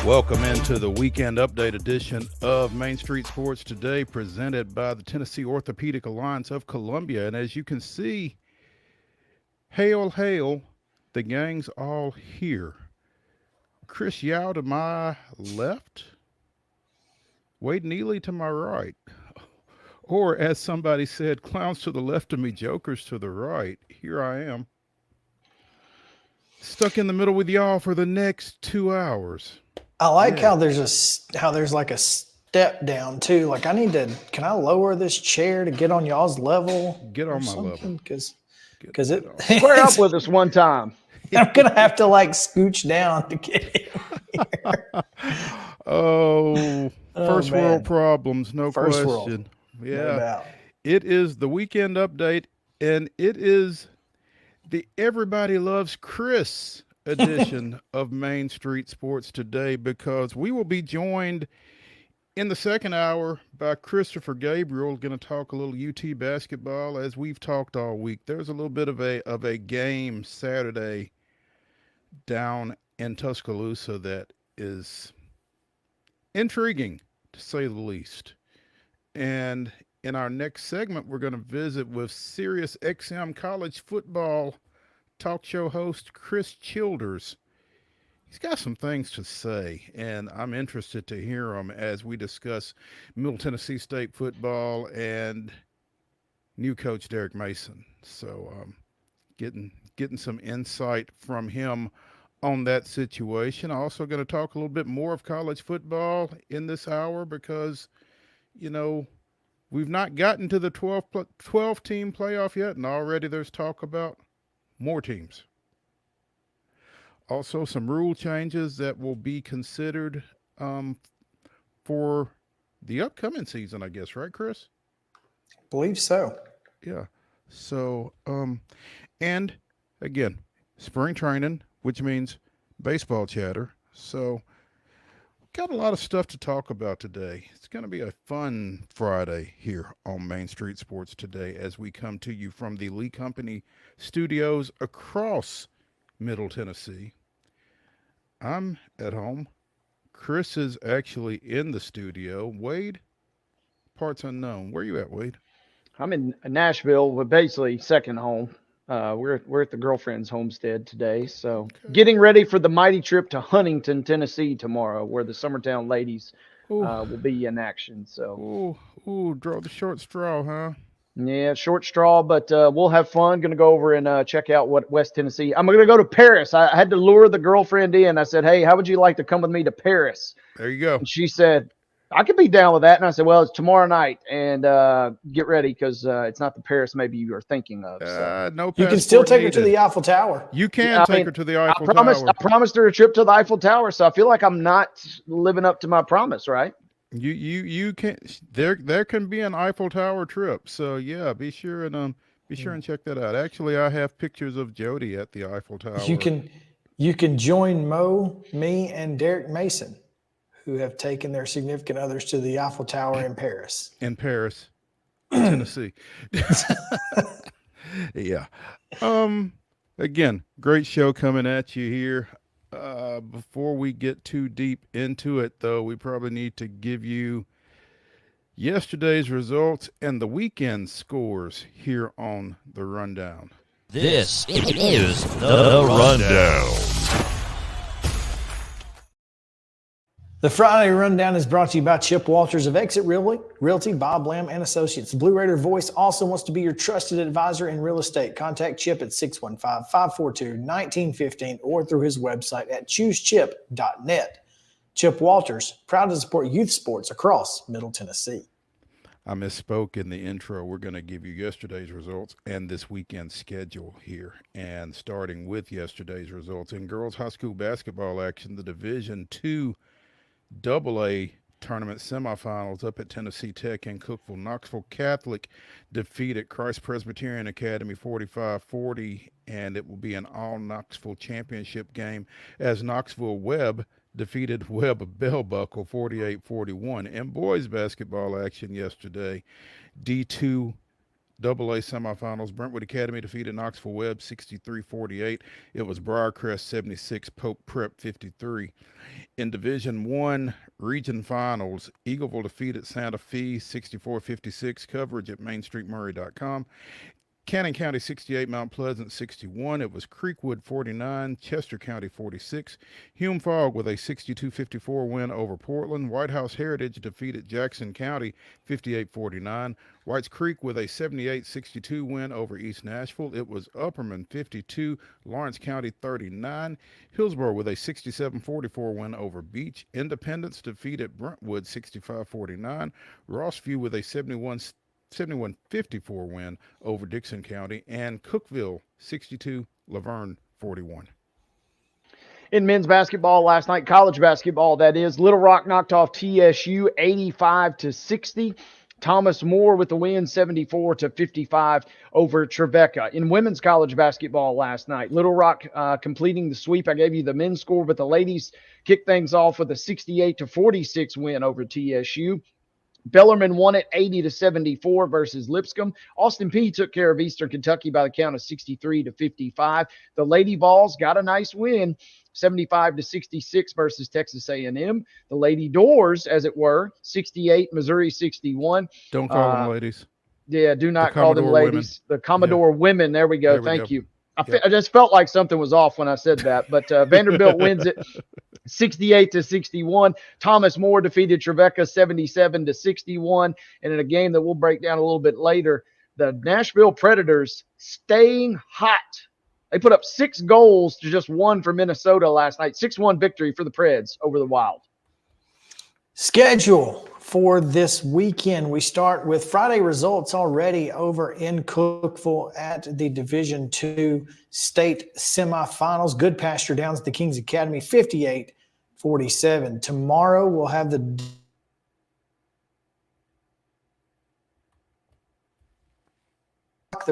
Welcome into the weekend update edition of Main Street Sports Today, presented by the Tennessee Orthopedic Alliance of Columbia. And as you can see, hail, hail, the gang's all here. Chris Yao to my left, Wade Neely to my right. Or as somebody said, clowns to the left of me, jokers to the right. Here I am, stuck in the middle with y'all for the next 2 hours. I like how there's like a step down too. Like can I lower this chair to get on y'all's level? Get on my level. Because square up with us one time. I'm gonna have to like scooch down to get in here. First world problems, no First question. World. Yeah, No doubt. It is the weekend update, and it is the Everybody Loves Chris edition of Main Street Sports Today, because we will be joined in the second hour by Christopher Gabriel, going to talk a little UT basketball as we've talked all week. There's a little bit of a game Saturday down in Tuscaloosa that is intriguing, to say the least. And in our next segment, we're going to visit with Sirius XM college football talk show host Chris Childers. He's got some things to say, and I'm interested to hear them as we discuss Middle Tennessee State football and new coach Derek Mason. So getting some insight from him on that situation. I'm also going to talk a little bit more of college football in this hour because, you know, we've not gotten to the 12-team playoff yet, and already there's talk about more teams. Also, some rule changes that will be considered for the upcoming season, I guess, right, Chris? Believe so. Yeah. So, and again, spring training, which means baseball chatter. So, got a lot of stuff to talk about today. It's going to be a fun Friday here on Main Street Sports Today as we come to you from the Lee Company studios across Middle Tennessee. I'm at home. Chris is actually in the studio. Wade, parts unknown. Where you at, Wade? I'm in Nashville, but basically second home. We're at the girlfriend's homestead today, so getting ready for the mighty trip to Huntington, Tennessee tomorrow, where the Summertown ladies will be in action. So, draw the short straw, huh? Yeah, short straw, but we'll have fun. Going to go over and check out what West Tennessee. I'm going to go to Paris. I had to lure the girlfriend in. I said, "Hey, how would you like to come with me to Paris?" There you go. And she said, I could be down with that. And I said, well, it's tomorrow night, and get ready because it's not the Paris maybe you are thinking of. So. No, you can still take her to the Eiffel Tower. You can take her to the Eiffel Tower. I promised her a trip to the Eiffel Tower, so I feel like I'm not living up to my promise, right? You can. There can be an Eiffel Tower trip. So yeah, be sure and check that out. Actually, I have pictures of Jody at the Eiffel Tower. You can join Mo, me, and Derek Mason, who have taken their significant others to the Eiffel Tower in Paris. In Paris, Tennessee. Yeah. Again, great show coming at you here. Before we get too deep into it, though, we probably need to give you yesterday's results and the weekend scores here on The Rundown. This is The Rundown. The Friday Rundown is brought to you by Chip Walters of Exit Realty, Bob Lamb and Associates. Blue Raider Voice also wants to be your trusted advisor in real estate. Contact Chip at 615-542-1915 or through his website at choosechip.net. Chip Walters, proud to support youth sports across Middle Tennessee. I misspoke in the intro. We're going to give you yesterday's results and this weekend's schedule here. And starting with yesterday's results in girls high school basketball action, the Division II AA tournament semifinals up at Tennessee Tech and Cookeville. Knoxville Catholic defeated Christ Presbyterian Academy 45-40, and it will be an all-Knoxville championship game as Knoxville Webb defeated Webb of Bell Buckle 48-41. In boys basketball action yesterday, D2 Double A semifinals. Brentwood Academy defeated Knoxville Webb 63-48. It was Briarcrest 76, Pope Prep 53. In Division One region finals, Eagleville defeated Santa Fe 64-56. Coverage at mainstreetmurray.com. Cannon County 68, Mount Pleasant 61. It was Creekwood 49, Chester County 46. Hume Fogg with a 62-54 win over Portland. White House Heritage defeated Jackson County 58-49. Whites Creek with a 78-62 win over East Nashville. It was Upperman 52, Lawrence County 39. Hillsborough with a 67-44 win over Beach. Independence defeated Brentwood 65-49. Rossview with a 71-54 win over Dixon County, and Cookeville 62, Laverne 41. In men's basketball last night, college basketball that is, Little Rock knocked off TSU 85-60. Thomas More with the win 74-55 over Trevecca. In women's college basketball last night, Little Rock completing the sweep. I gave you the men's score, but the ladies kicked things off with a 68-46 win over TSU. Bellarmine won it 80-74 versus Lipscomb. Austin Peay took care of Eastern Kentucky by the count of 63-55. The Lady Vols got a nice win, 75-66 versus Texas A&M. The Lady Doors, as it were, 68, Missouri 61. Don't call them ladies. Yeah, do not call them ladies. Women. The Commodore women. There we go. There we Thank go. you. I just felt like something was off when I said that, but Vanderbilt wins it 68-61. Thomas More defeated Trevecca 77-61. And in a game that we'll break down a little bit later, the Nashville Predators staying hot. They put up 6 goals to just 1 for Minnesota last night. 6-1 victory for the Preds over the Wild. Schedule for this weekend. We start with Friday results already over in Cookeville at the Division II state semifinals. Good Pasture Downs at the Kings Academy, 58-47. Tomorrow we'll have the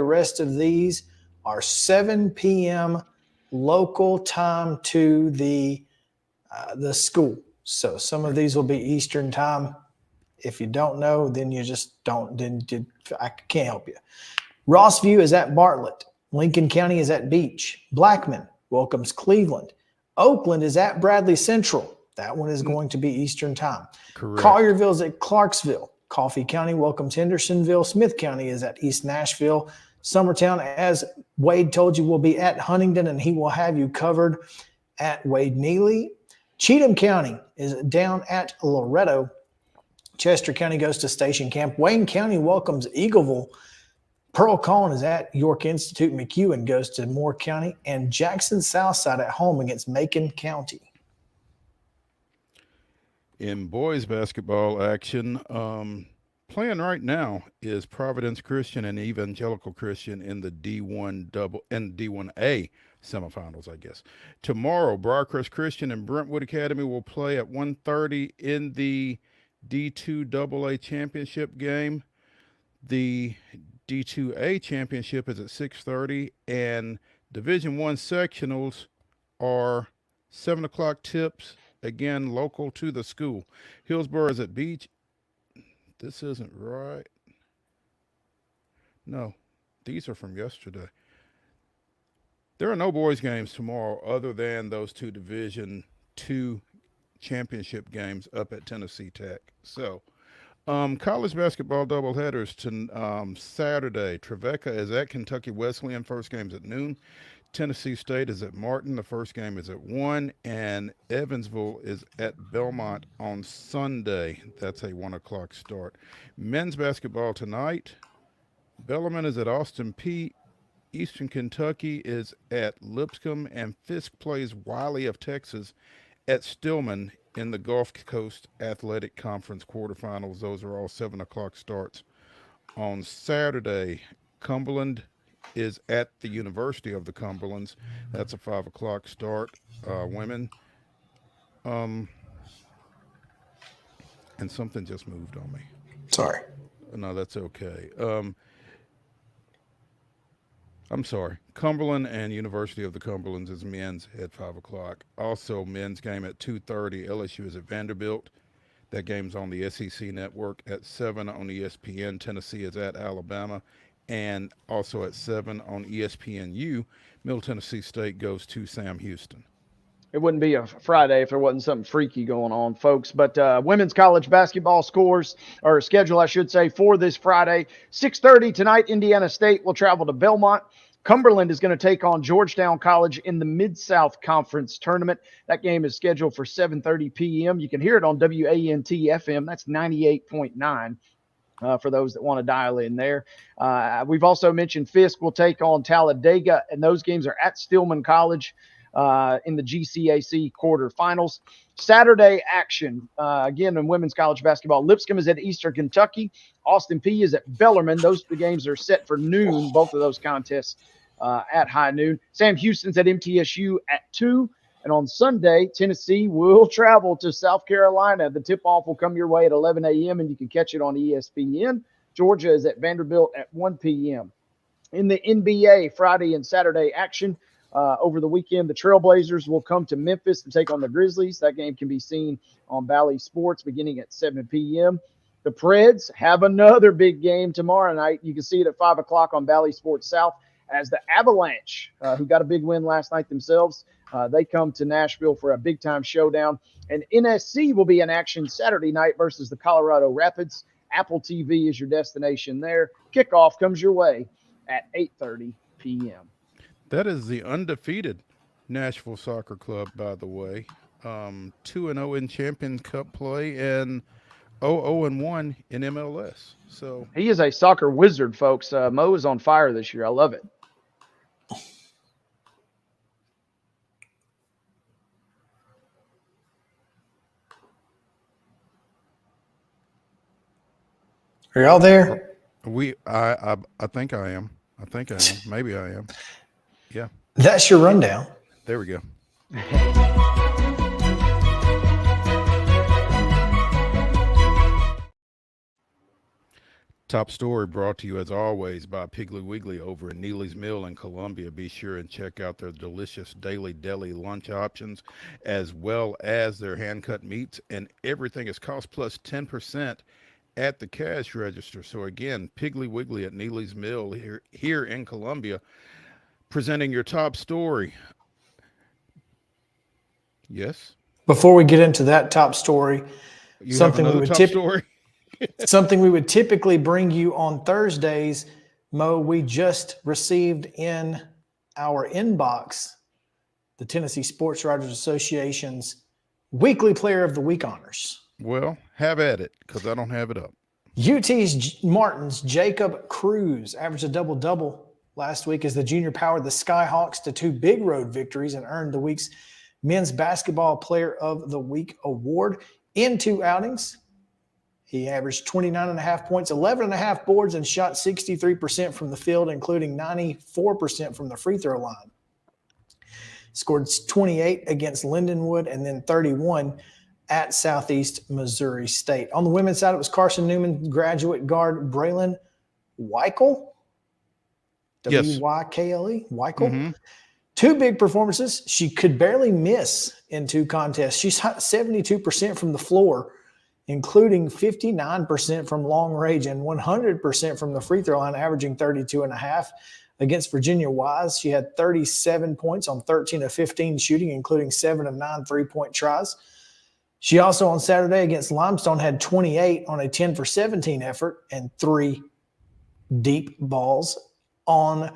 rest of these are 7 p.m. local time to the school. So some of these will be Eastern time. If you don't know, then you just don't. I can't help you. Rossview is at Bartlett. Lincoln County is at Beach. Blackman welcomes Cleveland. Oakland is at Bradley Central. That one is going to be Eastern time. Correct. Collierville is at Clarksville. Coffee County welcomes Hendersonville. Smith County is at East Nashville. Summertown, as Wade told you, will be at Huntingdon, and he will have you covered at Wade Neely. Cheatham County is down at Loretto. Chester County goes to Station Camp. Wayne County welcomes Eagleville. Pearl Collin is at York Institute. McEwen goes to Moore County. And Jackson Southside at home against Macon County. In boys basketball action, playing right now is Providence Christian and Evangelical Christian in the D1A semifinals, I guess. Tomorrow, Briarcrest Christian and Brentwood Academy will play at 1:30 in the D2 AA championship game. The D2A championship is at 6:30, and Division I sectionals are 7 o'clock tips, again, local to the school. Hillsborough is at Beach. This isn't right. No, these are from yesterday. There are no boys games tomorrow other than those 2 Division II championship games up at Tennessee Tech. So, college basketball doubleheaders to Saturday. Trevecca is at Kentucky Wesleyan. First game's at noon. Tennessee State is at Martin. The first game is at 1. And Evansville is at Belmont on Sunday. That's a 1 o'clock start. Men's basketball tonight. Bellarmine is at Austin Peay. Eastern Kentucky is at Lipscomb, and Fisk plays Wiley of Texas at Stillman in the Gulf Coast Athletic Conference quarterfinals. Those are all 7 o'clock starts. On Saturday, Cumberland is at the University of the Cumberlands. That's a 5 o'clock start. Women. And something just moved on me. Sorry. No, that's okay. I'm sorry. Cumberland and University of the Cumberlands is men's at 5 o'clock. Also, men's game at 2:30. LSU is at Vanderbilt. That game's on the SEC network at 7 on ESPN. Tennessee is at Alabama. And also at 7 on ESPNU, Middle Tennessee State goes to Sam Houston. It wouldn't be a Friday if there wasn't something freaky going on, folks. But women's college basketball scores, or schedule, I should say, for this Friday. 6:30 tonight, Indiana State will travel to Belmont. Cumberland is going to take on Georgetown College in the Mid-South Conference Tournament. That game is scheduled for 7:30 p.m. You can hear it on WANT-FM. That's 98.9. For those that want to dial in there. We've also mentioned Fisk will take on Talladega, and those games are at Stillman College in the GCAC quarterfinals. Saturday action, again, in women's college basketball. Lipscomb is at Eastern Kentucky. Austin P is at Bellarmine. Those games are set for noon, both of those contests at high noon. Sam Houston's at MTSU at 2. And on Sunday, Tennessee will travel to South Carolina. The tip-off will come your way at 11 a.m., and you can catch it on ESPN. Georgia is at Vanderbilt at 1 p.m. In the NBA, Friday and Saturday action, over the weekend, the Trailblazers will come to Memphis to take on the Grizzlies. That game can be seen on Bally Sports beginning at 7 p.m. The Preds have another big game tomorrow night. You can see it at 5 o'clock on Bally Sports South as the Avalanche, who got a big win last night themselves, they come to Nashville for a big-time showdown. And NSC will be in action Saturday night versus the Colorado Rapids. Apple TV is your destination there. Kickoff comes your way at 8:30 p.m. That is the undefeated Nashville Soccer Club, by the way. 2-0 in Champions Cup play and 0-1 in MLS. So he is a soccer wizard, folks. Mo is on fire this year. I love it. Are y'all there? I think I am. Maybe I am. Yeah. That's your rundown. There we go. Top story brought to you as always by Piggly Wiggly over at Neely's Mill in Columbia. Be sure and check out their delicious daily deli lunch options as well as their hand-cut meats, and everything is cost plus 10% at the cash register. So again, Piggly Wiggly at Neely's Mill here in Columbia, presenting your top story. Yes. Before we get into that top story, You have another top story? Something we would typically bring you on Thursdays. Mo, we just received in our inbox the Tennessee Sports Writers Association's weekly Player of the Week honors. Well, have at it, because I don't have it up. UT's Martin's Jacob Cruz averaged a double-double last week as the junior powered the Skyhawks to 2 big road victories and earned the week's Men's Basketball Player of the Week award. In 2 outings, he averaged 29.5 points, 11.5 boards, and shot 63% from the field, including 94% from the free throw line. Scored 28 against Lindenwood and then 31 at Southeast Missouri State. On the women's side, it was Carson Newman graduate guard Braylon Weichel. Yes. W-Y-K-L-E. Weichel. Mm-hmm. 2 big performances. She could barely miss in 2 contests. She shot 72% from the floor, including 59% from long range and 100% from the free throw line, averaging 32.5. Against Virginia Wise, she had 37 points on 13 of 15 shooting, including 7 of 9 3-point tries. She also on Saturday against Limestone had 28 on a 10 for 17 effort and 3 deep balls. On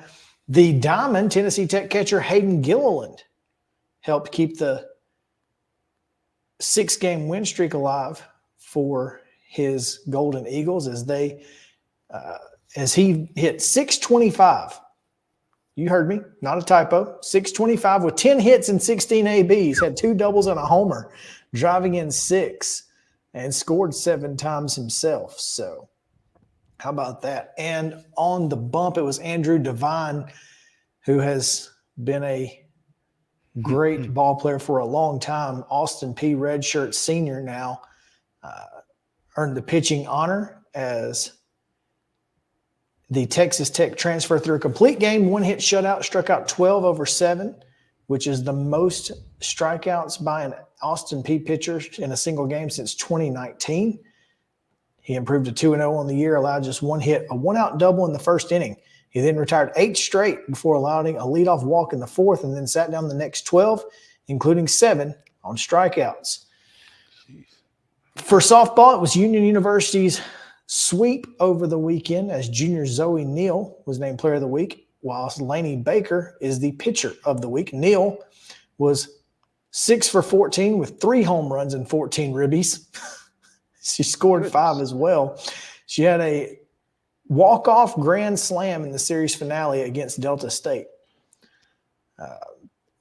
the diamond, Tennessee Tech catcher Hayden Gilliland helped keep the 6-game win streak alive for his Golden Eagles as he hit 625. You heard me, not a typo. 625 with 10 hits and 16 ABs, had 2 doubles and a homer, driving in 6 and scored 7 times himself. So how about that? And on the bump, it was Andrew Devine, who has been a great ball player for a long time. Austin P. redshirt senior now, earned the pitching honor as the Texas Tech transfer through a complete game, 1-hit shutout, struck out 12 over 7, which is the most strikeouts by an Austin P pitcher in a single game since 2019. He improved to 2-0 on the year, allowed just one hit, a one-out double in the first inning. He then retired 8 straight before allowing a leadoff walk in the fourth and then sat down the next 12, including 7 on strikeouts. Jeez. For softball, it was Union University's sweep over the weekend as junior Zoe Neal was named Player of the Week, whilst Laney Baker is the Pitcher of the Week. Neal was 6 for 14 with 3 home runs and 14 ribbies. She scored 5 as well. She had a walk-off grand slam in the series finale against Delta State.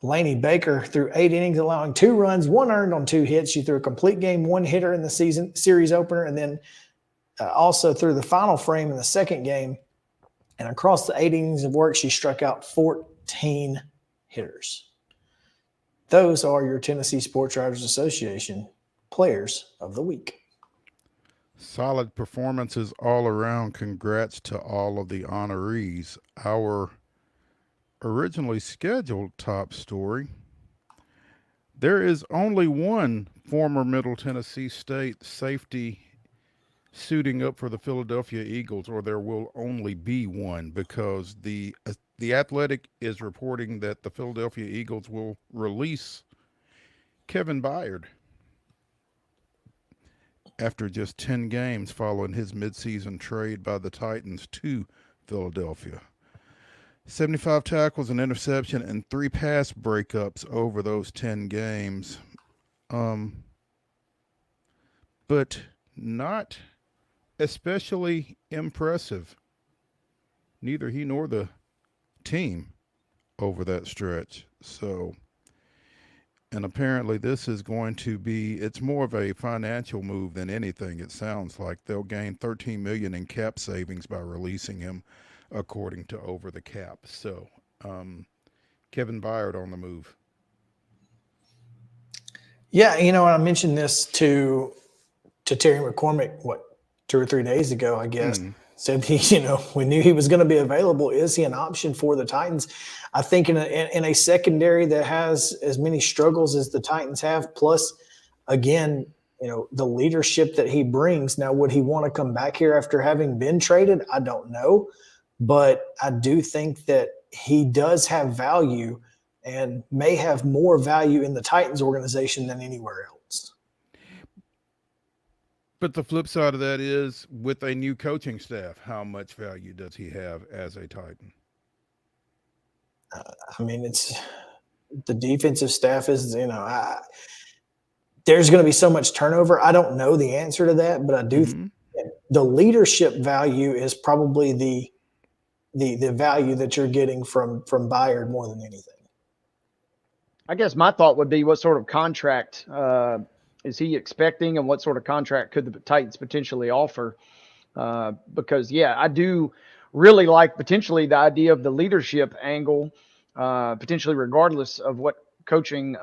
Laney Baker threw 8 innings, allowing 2 runs, 1 earned on 2 hits. She threw a complete game 1 hitter in the series opener, and then also threw the final frame in the second game. And across the 8 innings of work, she struck out 14 hitters. Those are your Tennessee Sports Writers Association Players of the Week. Solid performances all around. Congrats to all of the honorees. Our originally scheduled top story. There is only one former Middle Tennessee State safety suiting up for the Philadelphia Eagles, or there will only be one, because the Athletic is reporting that the Philadelphia Eagles will release Kevin Byard after just 10 games following his midseason trade by the Titans to Philadelphia. 75 tackles, an interception, and 3 pass breakups over those 10 games. But not especially impressive. Neither he nor the team over that stretch. So, and apparently this is going to be, it's more of a financial move than anything. It sounds like they'll gain $13 million in cap savings by releasing him, according to Over the Cap. So, Kevin Byard on the move. Yeah, I mentioned this to Terry McCormick, 2 or 3 days ago, I guess. Said we knew he was going to be available. Is he an option for the Titans? I think in a secondary that has as many struggles as the Titans have, plus, again, the leadership that he brings. Now, would he want to come back here after having been traded? I don't know. But I do think that he does have value and may have more value in the Titans organization than anywhere else. But the flip side of that is, with a new coaching staff, how much value does he have as a Titan? It's the defensive staff is, there's going to be so much turnover. I don't know the answer to that, but I do think the leadership value is probably the value that you're getting from Byard more than anything. I guess my thought would be, what sort of contract is he expecting, and what sort of contract could the Titans potentially offer? Because, I do really like potentially the idea of the leadership angle, potentially regardless of what coaching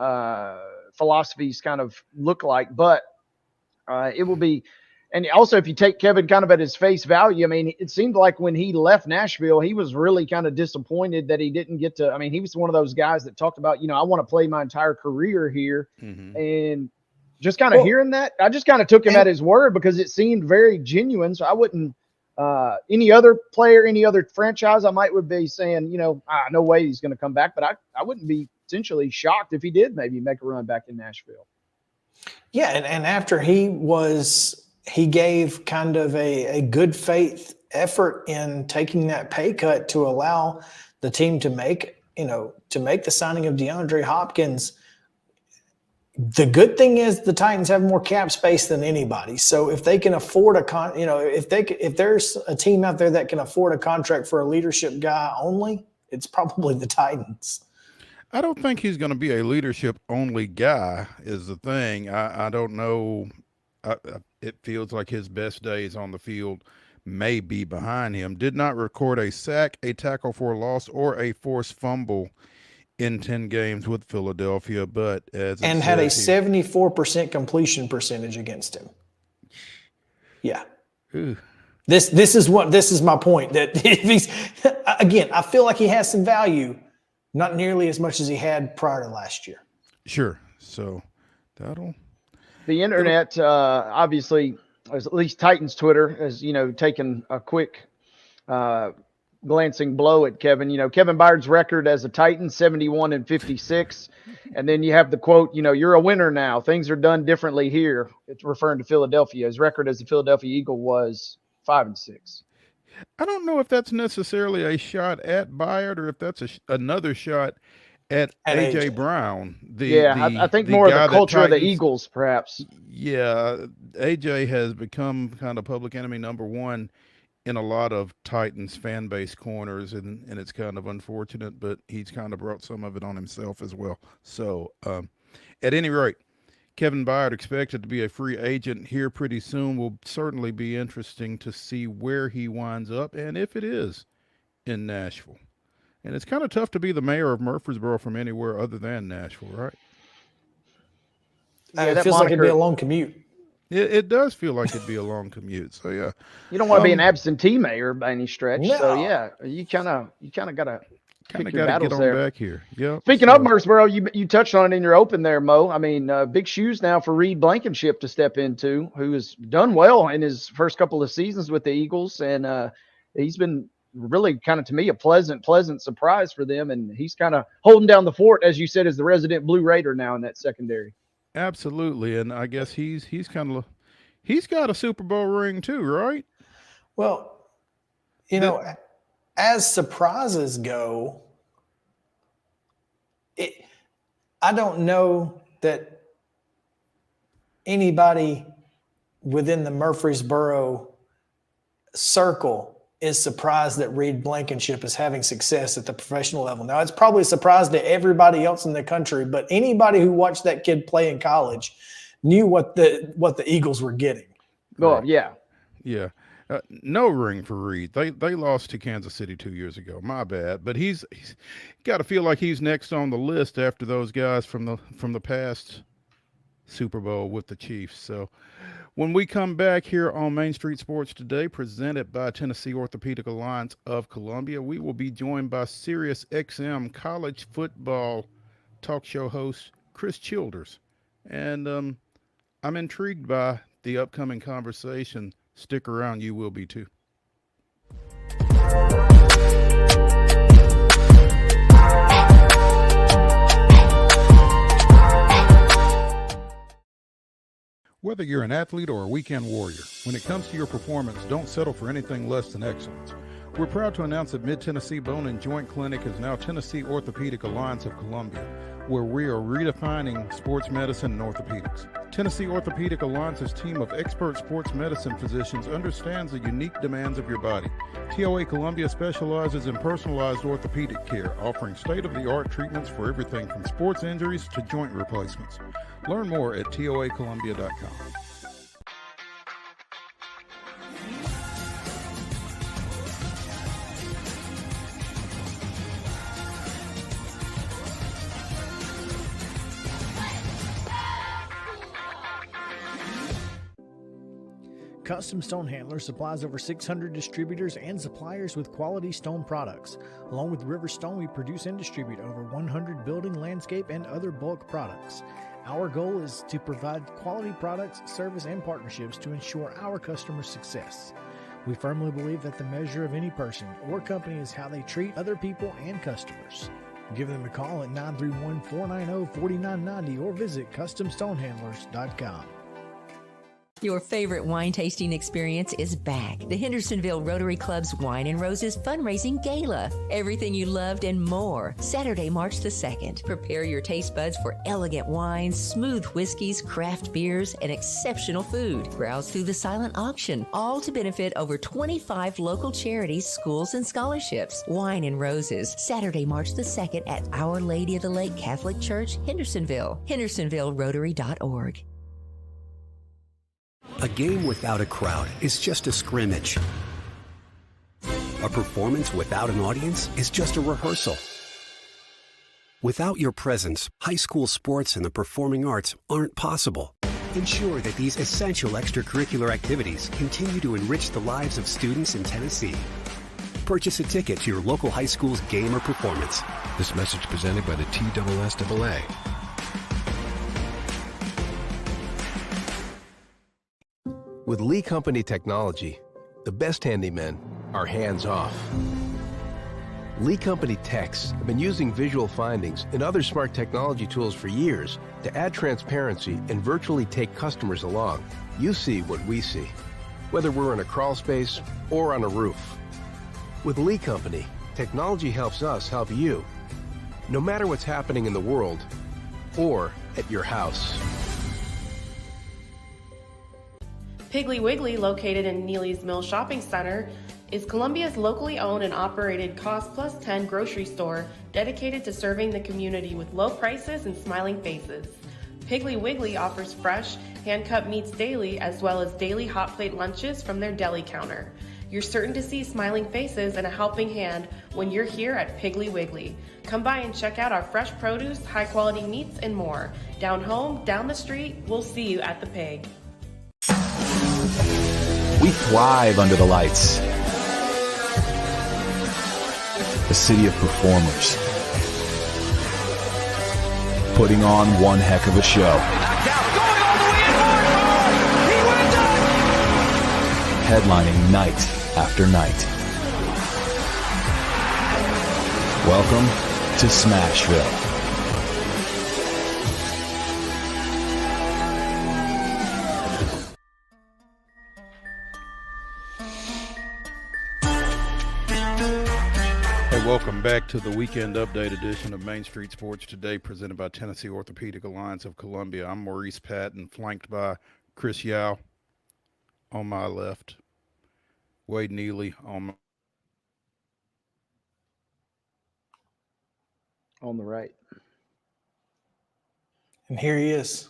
philosophies kind of look like. But it will be – and also, if you take Kevin kind of at his face value, it seemed like when he left Nashville, he was really kind of disappointed that he didn't get to – he was one of those guys that talked about, I want to play my entire career here. And just kind of hearing that, I just kind of took him at his word, because it seemed very genuine. So I wouldn't any other player, any other franchise, would be saying, no way he's going to come back. But I wouldn't be essentially shocked if he did maybe make a run back in Nashville. Yeah, and after he gave kind of a good faith effort in taking that pay cut to allow the team to make the signing of DeAndre Hopkins. The good thing is the Titans have more cap space than anybody. So if they can afford if there's a team out there that can afford a contract for a leadership guy only, it's probably the Titans. I don't think he's going to be a leadership only guy is the thing. I don't know. It feels like his best days on the field may be behind him. Did not record a sack, a tackle for a loss, or a forced fumble in 10 games with Philadelphia, but had a 74% completion percentage against him. Yeah. Ooh. This is my point, that if he's, again, I feel like he has some value, not nearly as much as he had prior to last year. Sure. So the internet obviously as at least Titans Twitter has, taken a quick glancing blow at Kevin. Kevin Byard's record as a Titan, 71-56. And then you have the quote, you're a winner now. Things are done differently here. It's referring to Philadelphia. His record as a Philadelphia Eagle was 5-6. I don't know if that's necessarily a shot at Byard or if that's another shot at AJ Brown. I think more of the culture of the Eagles, perhaps. Yeah, AJ has become kind of public enemy number one in a lot of Titans fan base corners, and it's kind of unfortunate, but he's kind of brought some of it on himself as well. So, at any rate, Kevin Byard expected to be a free agent here pretty soon. Will certainly be interesting to see where he winds up and if it is in Nashville. And it's kind of tough to be the mayor of Murfreesboro from anywhere other than Nashville, right? Yeah, it feels like it'd be a long commute. It does feel like it'd be a long commute. So yeah, you don't want to be an absentee mayor by any stretch. No. So yeah, you kind of gotta get on back here. Yeah. Speaking of Murfreesboro, you touched on it in your open there, Mo. I mean, big shoes now for Reed Blankenship to step into, who has done well in his first couple of seasons with the Eagles, and he's been really kind of, to me, a pleasant surprise for them, and he's kind of holding down the fort, as you said, as the resident Blue Raider now in that secondary. Absolutely, and I guess he's got a Super Bowl ring too, right? Well, as surprises go, I don't know that anybody within the Murfreesboro circle is surprised that Reed Blankenship is having success at the professional level. Now, it's probably a surprise to everybody else in the country, but anybody who watched that kid play in college knew what the Eagles were getting. Well, yeah. Yeah. No ring for Reed. They lost to Kansas City 2 years ago. My bad. But he's got to feel like he's next on the list after those guys from the past Super Bowl with the Chiefs. So when we come back here on Main Street Sports Today, presented by Tennessee Orthopedic Alliance of Columbia, we will be joined by Sirius XM college football talk show host Chris Childers. And I'm intrigued by the upcoming conversation. Stick around, you will be too. Whether you're an athlete or a weekend warrior, when it comes to your performance, don't settle for anything less than excellence. We're proud to announce that Mid-Tennessee Bone and Joint Clinic is now Tennessee Orthopedic Alliance of Columbia, where we are redefining sports medicine and orthopedics. Tennessee Orthopedic Alliance's team of expert sports medicine physicians understands the unique demands of your body. TOA Columbia specializes in personalized orthopedic care, offering state-of-the-art treatments for everything from sports injuries to joint replacements. Learn more at toacolumbia.com. Custom Stone Handler supplies over 600 distributors and suppliers with quality stone products. Along with River Stone, we produce and distribute over 100 building, landscape, and other bulk products. Our goal is to provide quality products, service, and partnerships to ensure our customers' success. We firmly believe that the measure of any person or company is how they treat other people and customers. Give them a call at 931-490-4990 or visit CustomStonehandlers.com. Your favorite wine tasting experience is back. The Hendersonville Rotary Club's Wine and Roses Fundraising Gala. Everything you loved and more. Saturday, March the 2nd. Prepare your taste buds for elegant wines, smooth whiskeys, craft beers, and exceptional food. Browse through the silent auction, all to benefit over 25 local charities, schools, and scholarships. Wine and Roses, Saturday, March the 2nd at Our Lady of the Lake Catholic Church, Hendersonville. HendersonvilleRotary.org. A game without a crowd is just a scrimmage. A performance without an audience is just a rehearsal. Without your presence, high school sports and the performing arts aren't possible. Ensure that these essential extracurricular activities continue to enrich the lives of students in Tennessee. Purchase a ticket to your local high school's game or performance. This message presented by the TSSAA. With Lee Company technology, the best handymen are hands-off. Lee Company techs have been using visual findings and other smart technology tools for years to add transparency and virtually take customers along. You see what we see, whether we're in a crawl space or on a roof. With Lee Company, technology helps us help you, no matter what's happening in the world or at your house. Piggly Wiggly, located in Neely's Mill Shopping Center, is Columbia's locally owned and operated Cost Plus 10 grocery store dedicated to serving the community with low prices and smiling faces. Piggly Wiggly offers fresh, hand-cut meats daily as well as daily hot plate lunches from their deli counter. You're certain to see smiling faces and a helping hand when you're here at Piggly Wiggly. Come by and check out our fresh produce, high-quality meats, and more. Down home, down the street, we'll see you at the Pig. We thrive under the lights. The city of performers. Putting on one heck of a show. Headlining night after night. Welcome to Smashville. Welcome back to the weekend update edition of Main Street Sports Today, presented by Tennessee Orthopedic Alliance of Columbia. I'm Maurice Patton, flanked by Chris Yao on my left, Wade Neely on On the right. And here he is.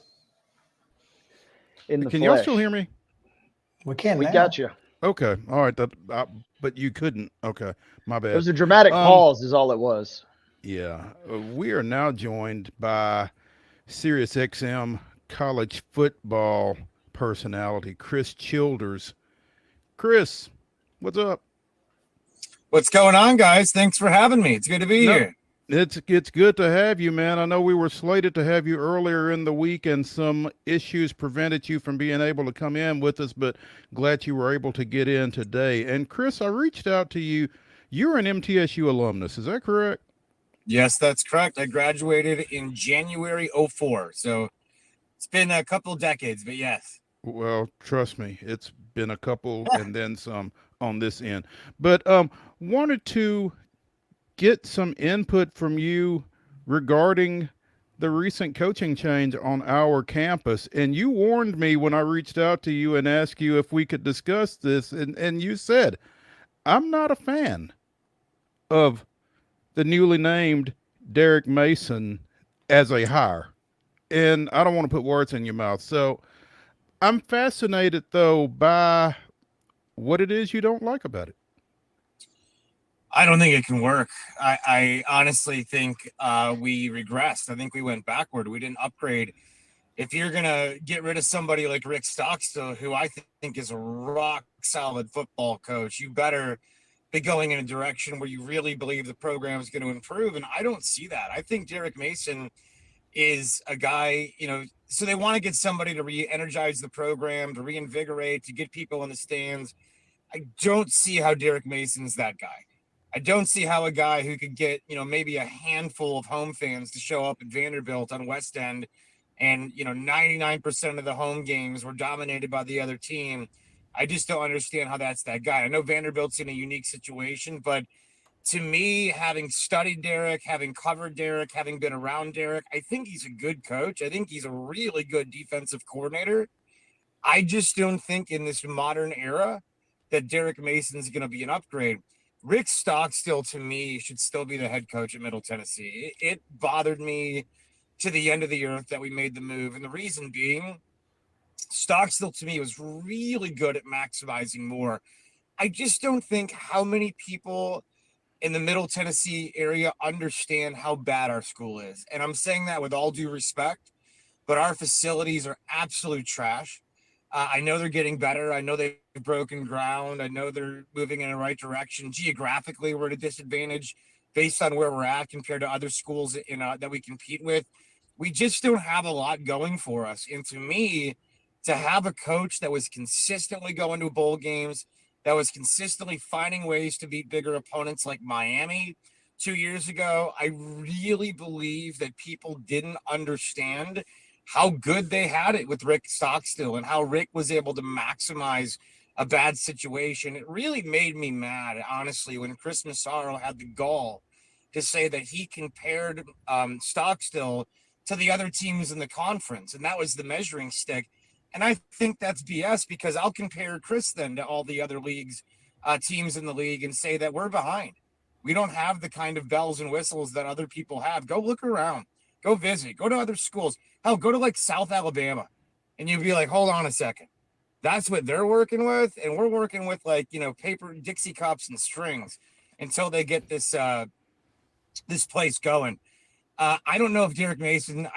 In the Can flesh. y'all still hear me? We can We now. got you. Okay. All right. But you couldn't. Okay. My bad. It was a dramatic pause is all it was. Yeah. We are now joined by Sirius XM college football personality, Chris Childers. Chris, what's up? What's going on, guys? Thanks for having me. It's good to be here. It's good to have you, man. I know we were slated to have you earlier in the week, and some issues prevented you from being able to come in with us, but glad you were able to get in today. And Chris, I reached out to you. You're an MTSU alumnus, is that correct? Yes, that's correct. I graduated in January 04, so it's been a couple decades, but yes. Well, trust me, it's been a couple and then some on this end. But wanted to get some input from you regarding the recent coaching change on our campus. And you warned me when I reached out to you and asked you if we could discuss this. And you said, I'm not a fan of the newly named Derek Mason as a hire. And I don't want to put words in your mouth. So I'm fascinated, though, by what it is you don't like about it. I don't think it can work. I honestly think we regressed. I think we went backward. We didn't upgrade. If you're going to get rid of somebody like Rick Stockstill, who I think is a rock-solid football coach, you better be going in a direction where you really believe the program is going to improve, and I don't see that. I think Derek Mason is a guy, so they want to get somebody to re-energize the program, to reinvigorate, to get people in the stands. I don't see how Derek Mason's that guy. I don't see how a guy who could get, maybe a handful of home fans to show up at Vanderbilt on West End and, 99% of the home games were dominated by the other team. I just don't understand how that's that guy. I know Vanderbilt's in a unique situation, but to me, having studied Derek, having covered Derek, having been around Derek, I think he's a good coach. I think he's a really good defensive coordinator. I just don't think in this modern era that Derek Mason's going to be an upgrade. Rick Stockstill, to me, should still be the head coach at Middle Tennessee. It bothered me to the end of the earth that we made the move. And the reason being, Stockstill, to me, was really good at maximizing more. I just don't think how many people in the Middle Tennessee area understand how bad our school is. And I'm saying that with all due respect, but our facilities are absolute trash. I know they're getting better. I know they've broken ground. I know they're moving in the right direction. Geographically, we're at a disadvantage based on where we're at compared to other schools that we compete with. We just don't have a lot going for us. And to me, to have a coach that was consistently going to bowl games, that was consistently finding ways to beat bigger opponents like Miami 2 years ago. I really believe that people didn't understand how good they had it with Rick Stockstill and how Rick was able to maximize a bad situation. It really made me mad, honestly, when Chris Massaro had the gall to say that he compared Stockstill to the other teams in the conference, and that was the measuring stick. And I think that's BS, because I'll compare Chris then to all the other leagues, teams in the league, and say that we're behind. We don't have the kind of bells and whistles that other people have. Go look around, go visit, go to other schools. Hell, go to like South Alabama, and you'd be like, hold on a second. That's what they're working with, and we're working with like, paper Dixie cups and strings until they get this this place going. I don't know if Derek Mason.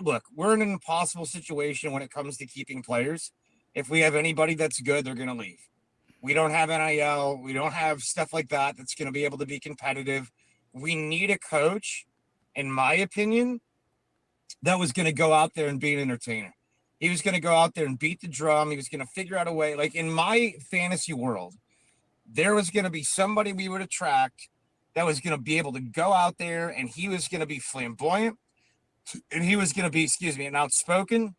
Look, we're in an impossible situation when it comes to keeping players. If we have anybody that's good, they're going to leave. We don't have NIL. We don't have stuff like that that's going to be able to be competitive. We need a coach, in my opinion, that was going to go out there and be an entertainer. He was going to go out there and beat the drum. He was going to figure out a way. Like in my fantasy world, there was going to be somebody we would attract that was going to be able to go out there, and he was going to be flamboyant, and he was going to be, an outspoken,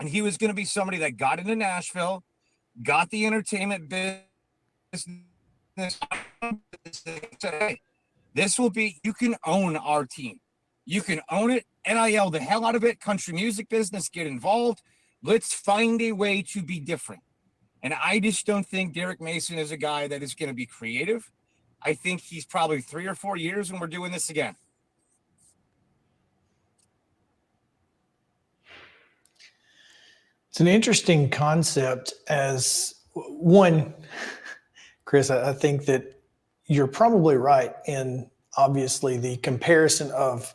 and he was going to be somebody that got into Nashville, got the entertainment business. Hey, this will be, you can own our team. You can own it. NIL the hell out of it. Country music business, get involved. Let's find a way to be different. And I just don't think Derek Mason is a guy that is going to be creative. I think he's probably 3 or 4 years when we're doing this again. It's an interesting concept. As one, Chris, I think that you're probably right in obviously the comparison of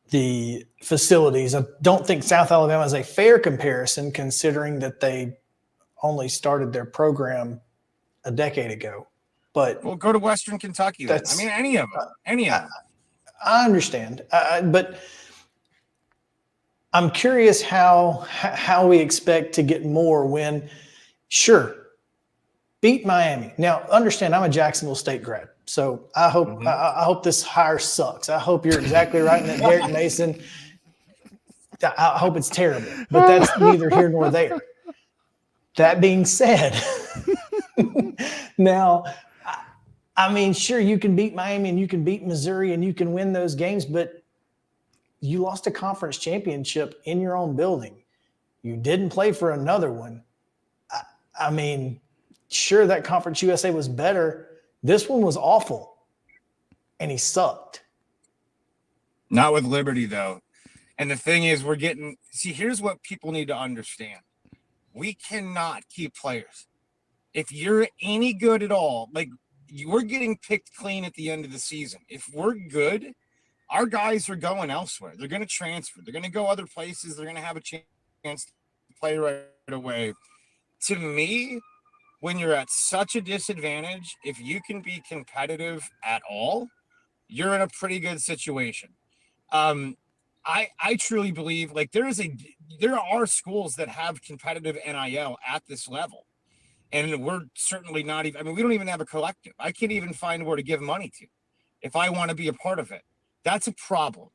the facilities. I don't think South Alabama is a fair comparison, considering that they only started their program a decade ago. But we'll go to Western Kentucky. Then. I mean, any of them. I understand, but I'm curious how we expect to get more when, sure, beat Miami. Now, understand, I'm a Jacksonville State grad, so I hope I hope this hire sucks. I hope you're exactly right in that Derek Mason. I hope it's terrible, but that's neither here nor there. That being said, now. I mean, sure, you can beat Miami and you can beat Missouri and you can win those games, but you lost a conference championship in your own building. You didn't play for another one. I mean, sure, that Conference USA was better. This one was awful, and he sucked. Not with Liberty, though. And the thing is, here's what people need to understand. We cannot keep players. If you're any good at all, like, we're getting picked clean at the end of the season. If we're good, our guys are going elsewhere. They're going to transfer. They're going to go other places. They're going to have a chance to play right away. To me, when you're at such a disadvantage, if you can be competitive at all, you're in a pretty good situation. I truly believe, like, there are schools that have competitive NIL at this level. And we're certainly not even, I mean, we don't even have a collective. I can't even find where to give money to if I want to be a part of it. That's a problem.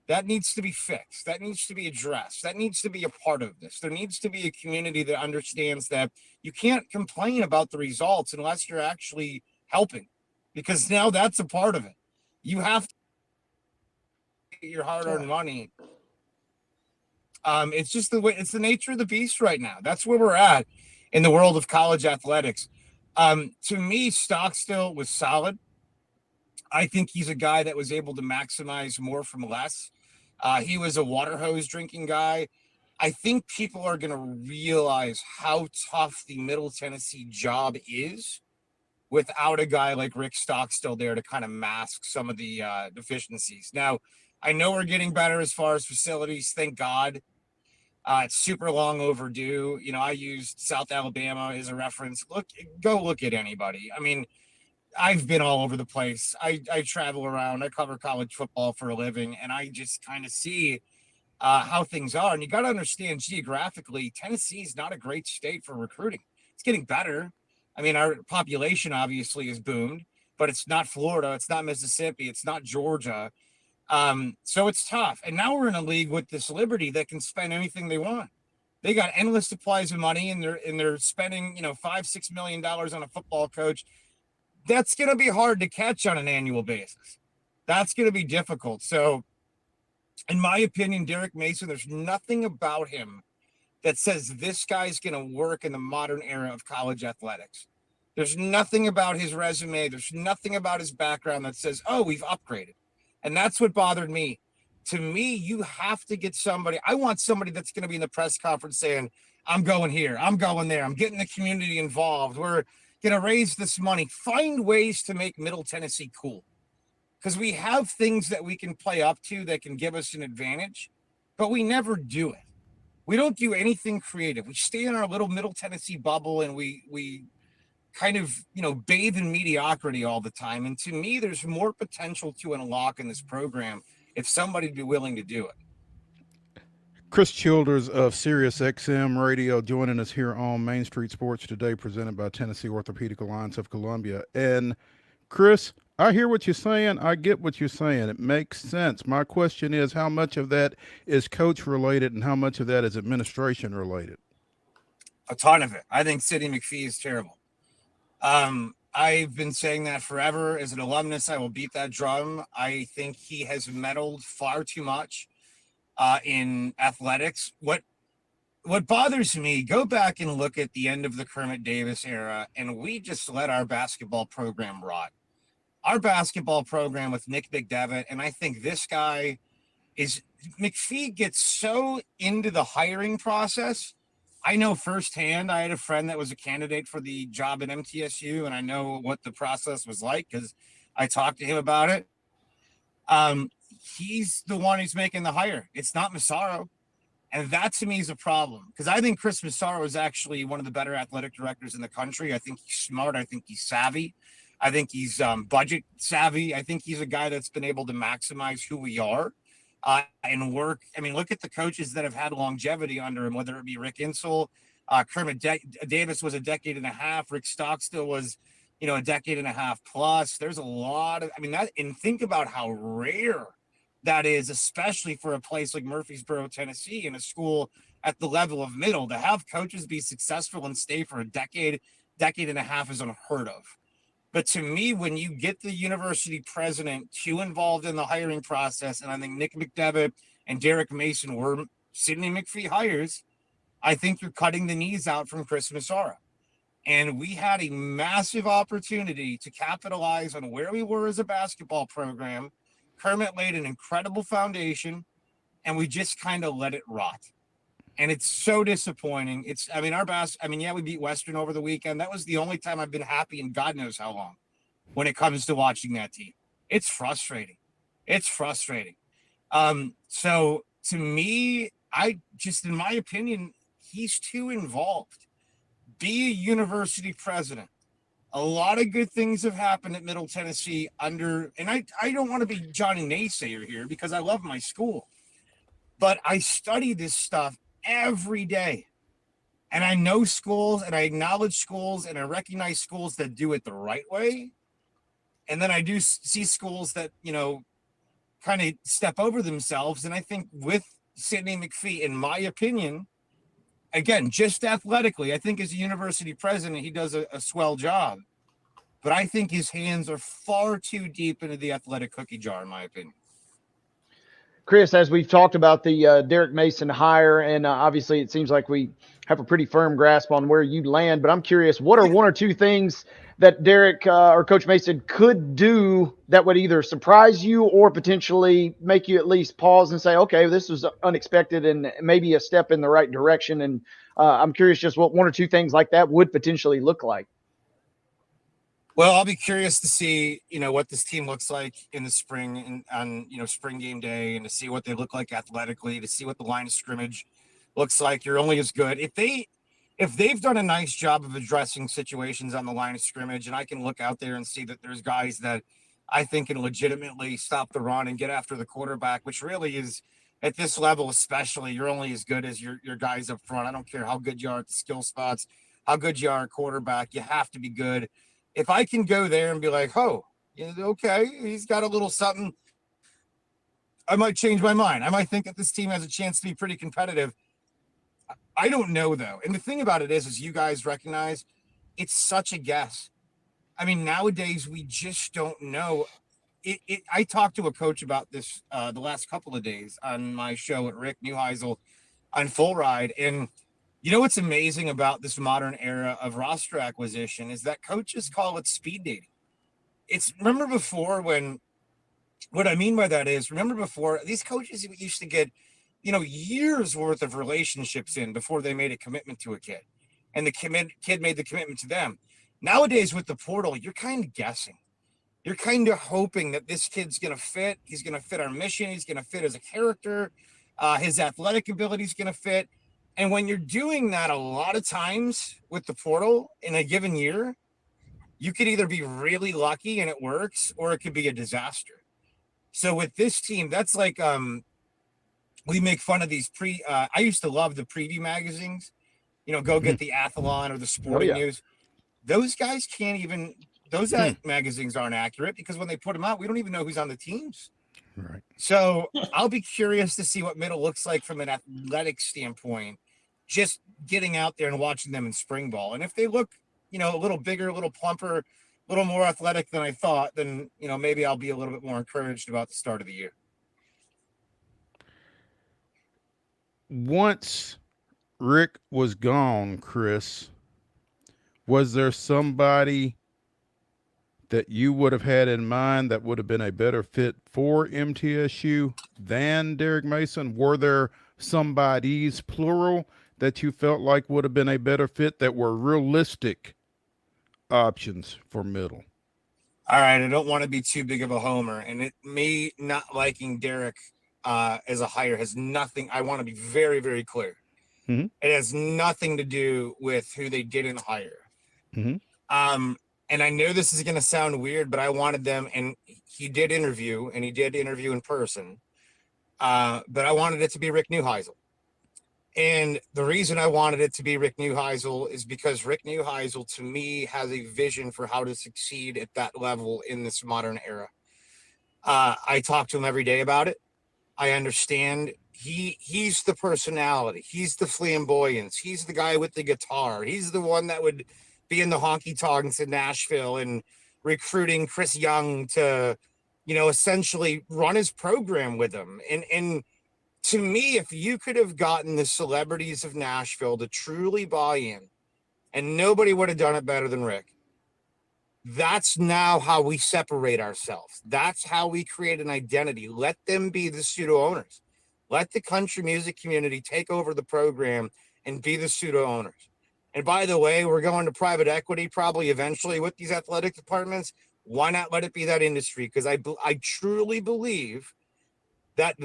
That needs to be fixed. That needs to be addressed. That needs to be a part of this. There needs to be a community that understands that you can't complain about the results unless you're actually helping, because now that's a part of it. You have to get your hard-earned money. It's just it's the nature of the beast right now. That's where we're at in the world of college athletics. To me, Stockstill was solid. I think he's a guy that was able to maximize more from less. He was a water hose drinking guy. I think people are going to realize how tough the Middle Tennessee job is without a guy like Rick Stockstill there to kind of mask some of the deficiencies. Now, I know we're getting better as far as facilities. Thank God. It's super long overdue. You know, I used South Alabama as a reference. Go look at anybody. I mean, I've been all over the place. I travel around. I cover college football for a living, and I just kind of see how things are. And you got to understand geographically, Tennessee is not a great state for recruiting. It's getting better. I mean, our population obviously has boomed, but it's not Florida. It's not Mississippi. It's not Georgia. So it's tough. And now we're in a league with this Liberty that can spend anything they want. They got endless supplies of money, and they're spending, $5-6 million on a football coach. That's going to be hard to catch on an annual basis. That's going to be difficult. So, in my opinion, Derek Mason, there's nothing about him that says this guy's going to work in the modern era of college athletics. There's nothing about his resume. There's nothing about his background that says, oh, we've upgraded. And that's what bothered me. To me, you have to get somebody. I want somebody that's going to be in the press conference saying, I'm going here, I'm going there, I'm getting the community involved. We're going to raise this money. Find ways to make Middle Tennessee cool. Because we have things that we can play up to that can give us an advantage, but we never do it. We don't do anything creative. We stay in our little Middle Tennessee bubble, and we kind of, bathe in mediocrity all the time. And to me, there's more potential to unlock in this program if somebody'd be willing to do it. Chris Childers of Sirius XM Radio joining us here on Main Street Sports Today, presented by Tennessee Orthopedic Alliance of Columbia. And Chris, I hear what you're saying. I get what you're saying. It makes sense. My question is, how much of that is coach related and how much of that is administration related? A ton of it. I think Sidney McPhee is terrible. I've been saying that forever. As an alumnus, I will beat that drum. I think he has meddled far too much in athletics. What bothers me, go back and look at the end of the Kermit Davis era, and we just let our basketball program rot. Our basketball program with Nick McDevitt, and I think this guy is, McPhee gets so into the hiring process. I know firsthand, I had a friend that was a candidate for the job at MTSU, and I know what the process was like because I talked to him about it. He's the one who's making the hire. It's not Massaro. And that to me is a problem because I think Chris Massaro is actually one of the better athletic directors in the country. I think he's smart. I think he's savvy. I think he's budget savvy. I think he's a guy that's been able to maximize who we are. And work. I mean, look at the coaches that have had longevity under him, whether it be Rick Insell, Kermit Davis was a decade and a half. Rick Stockstill was, a decade and a half plus. There's a lot of, and think about how rare that is, especially for a place like Murfreesboro, Tennessee, in a school at the level of middle. To have coaches be successful and stay for a decade and a half is unheard of. But to me, when you get the university president too involved in the hiring process, and I think Nick McDevitt and Derek Mason were Sidney McPhee hires, I think you're cutting the knees out from Chris Massaro. And we had a massive opportunity to capitalize on where we were as a basketball program. Kermit laid an incredible foundation, and we just kind of let it rot. And it's so disappointing. We beat Western over the weekend. That was the only time I've been happy in God knows how long when it comes to watching that team. It's frustrating. So to me, in my opinion, he's too involved. Be a university president. A lot of good things have happened at Middle Tennessee and I don't want to be Johnny Naysayer here because I love my school, but I study this stuff every day. And I know schools and I acknowledge schools and I recognize schools that do it the right way. And then I do see schools that, kind of step over themselves. And I think with Sidney McPhee, in my opinion, again, just athletically, I think as a university president, he does a swell job. But I think his hands are far too deep into the athletic cookie jar, in my opinion. Chris, as we've talked about the Derek Mason hire, and obviously it seems like we have a pretty firm grasp on where you land, but I'm curious, what are one or two things that Derek or Coach Mason could do that would either surprise you or potentially make you at least pause and say, okay, this was unexpected and maybe a step in the right direction? And I'm curious just what one or two things like that would potentially look like. Well, I'll be curious to see, what this team looks like in the spring and on, spring game day, and to see what they look like athletically, to see what the line of scrimmage looks like. You're only as good if they've done a nice job of addressing situations on the line of scrimmage, and I can look out there and see that there's guys that I think can legitimately stop the run and get after the quarterback, which really is at this level, especially, you're only as good as your guys up front. I don't care how good you are at the skill spots, how good you are at quarterback. You have to be good. If I can go there and be like, oh, okay, he's got a little something, I might change my mind. I might think that this team has a chance to be pretty competitive. I don't know, though. And the thing about it is you guys recognize it's such a guess. I mean, nowadays, we just don't know. I talked to a coach about this the last couple of days on my show at Rick Neuheisel on Full Ride. And you know what's amazing about this modern era of roster acquisition is that coaches call it speed dating. Remember before when, what I mean by that is, remember before, these coaches used to get, years worth of relationships in before they made a commitment to a kid. And the kid made the commitment to them. Nowadays with the portal, you're kind of guessing. You're kind of hoping that this kid's going to fit. He's going to fit our mission. He's going to fit as a character. His athletic ability is going to fit. And when you're doing that a lot of times with the portal in a given year, you could either be really lucky and it works, or it could be a disaster. So with this team, that's like, we make fun of these I used to love the preview magazines, go get the Athlon or the Sporting News. Those guys can't even, those magazines aren't accurate because when they put them out, we don't even know who's on the teams. Right. So I'll be curious to see what middle looks like from an athletic standpoint, just getting out there and watching them in spring ball. And if they look, a little bigger, a little plumper, a little more athletic than I thought, then, maybe I'll be a little bit more encouraged about the start of the year. Once Rick was gone, Chris, was there somebody that you would have had in mind that would have been a better fit for MTSU than Derek Mason? Were there somebodies, plural, that you felt like would have been a better fit that were realistic options for middle? All right, I don't want to be too big of a homer, and me not liking Derek as a hire has nothing. I want to be very, very clear. Mm-hmm. It has nothing to do with who they didn't hire. Mm-hmm. And I know this is going to sound weird, but I wanted them, and he did interview in person. But I wanted it to be Rick Neuheisel. And the reason I wanted it to be Rick Neuheisel is because Rick Neuheisel, to me, has a vision for how to succeed at that level in this modern era. I talk to him every day about it. I understand he's the personality. He's the flamboyance. He's the guy with the guitar. He's the one that would be in the honky tonks in Nashville and recruiting Chris Young to, essentially run his program with him. And to me, if you could have gotten the celebrities of Nashville to truly buy in, and nobody would have done it better than Rick, that's now how we separate ourselves. That's how we create an identity. Let them be the pseudo owners. Let the country music community take over the program and be the pseudo owners. And by the way, we're going to private equity probably eventually with these athletic departments. Why not let it be that industry? Because I truly believe that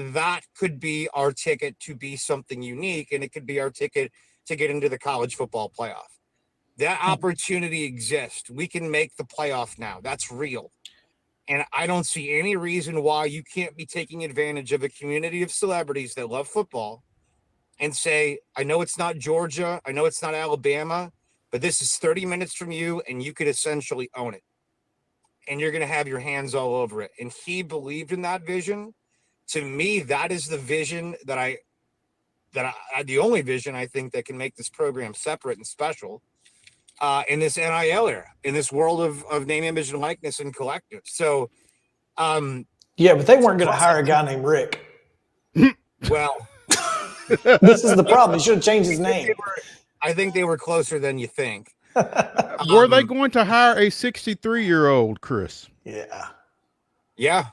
could be our ticket to be something unique, and it could be our ticket to get into the college football playoff. That opportunity exists. We can make the playoff now. That's real. And I don't see any reason why you can't be taking advantage of a community of celebrities that love football and say, I know it's not Georgia, I know it's not Alabama, but this is 30 minutes from you, and you could essentially own it. And you're going to have your hands all over it. And he believed in that vision. To me, that is the vision that the only vision I think that can make this program separate and special in this NIL era, in this world of name, image, and likeness and collective. So, yeah, but they weren't going to hire a guy named Rick. Well, this is the problem. He should have changed his name. I think they were closer than you think. Were they going to hire a 63-year-old, Chris? Yeah. Yeah.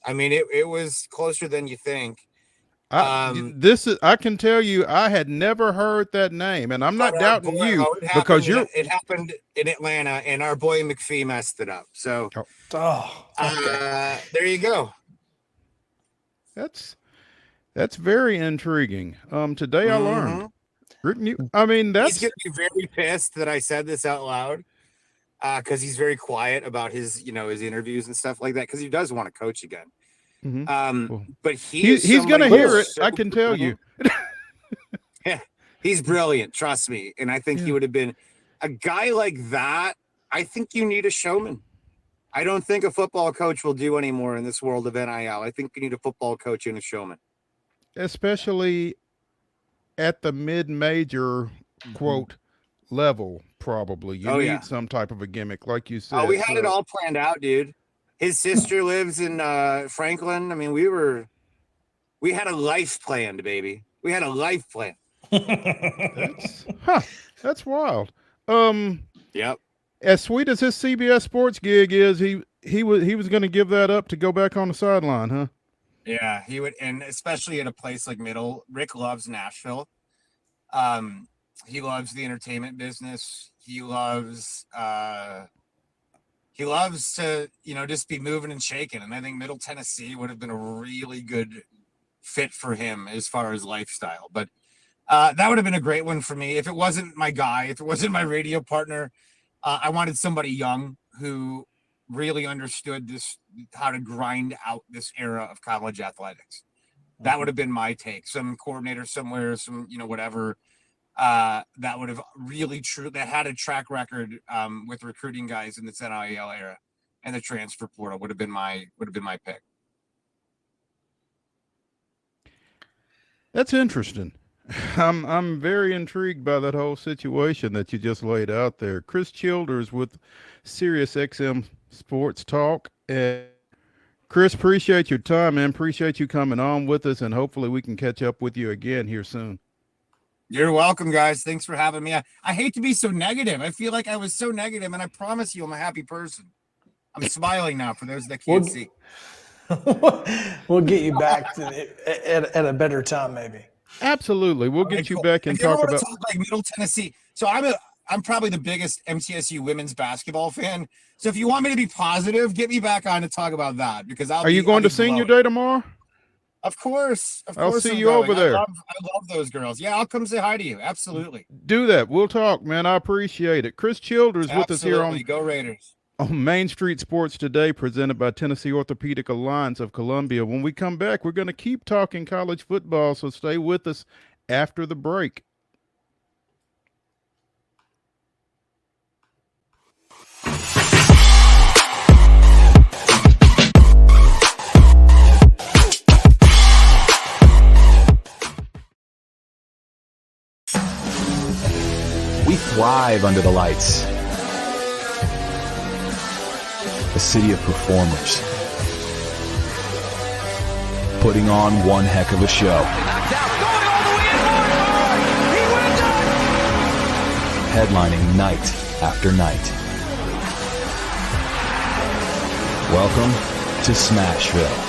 I mean, it was closer than you think. I can tell you, I had never heard that name, and I'm not doubting you because it happened in Atlanta, and our boy McPhee messed it up. So, okay. There you go. That's very intriguing. Today I learned. I mean, he's gonna be very pissed that I said this out loud, because he's very quiet about his interviews and stuff like that, because he does want to coach again. But he's going to hear it. I can tell you. Yeah, he's brilliant. Trust me. And I think he would have been a guy like that. I think you need a showman. I don't think a football coach will do anymore in this world of NIL. I think you need a football coach and a showman. Especially at the mid-major, quote, level, probably. You need some type of a gimmick, like you said. Oh, we had it all planned out, dude. His sister lives in Franklin. I mean, we had a life planned, baby. We had a life plan. That's wild. Yep. As sweet as his CBS Sports gig is, he was going to give that up to go back on the sideline, huh? Yeah, he would, and especially at a place like Middle. Rick loves Nashville. He loves the entertainment business. He loves to, just be moving and shaking. And I think Middle Tennessee would have been a really good fit for him as far as lifestyle. But that would have been a great one for me. If it wasn't my guy, if it wasn't my radio partner, I wanted somebody young who really understood how to grind out this era of college athletics. That would have been my take. Some coordinator somewhere, whatever, that would have really that had a track record with recruiting guys in this NIL era and the transfer portal would have been my pick. That's interesting. I'm very intrigued by that whole situation that you just laid out there. Chris Childers with Sirius XM Sports Talk. And Chris, appreciate your time, man. Appreciate you coming on with us, and hopefully we can catch up with you again here soon. You're welcome, guys. Thanks for having me. I hate to be so negative. I feel like I was so negative, and I promise you I'm a happy person. I'm smiling now for those that can't see. We'll get you back at a better time, maybe. Absolutely. We'll get you back and talk about like Middle Tennessee. So I'm probably the biggest MTSU women's basketball fan. So if you want me to be positive, get me back on to talk about that because Are you going to Senior Day tomorrow? Of course. I'll see you over there. I love those girls. Yeah, I'll come say hi to you. Absolutely. Do that. We'll talk, man. I appreciate it. Chris Childers with us here on Go Raiders. On Main Street Sports Today, presented by Tennessee Orthopedic Alliance of Columbia. When we come back, we're going to keep talking college football, so stay with us after the break. We thrive under the lights. A city of performers, putting on one heck of a show. Headlining night after night. Welcome to Smashville.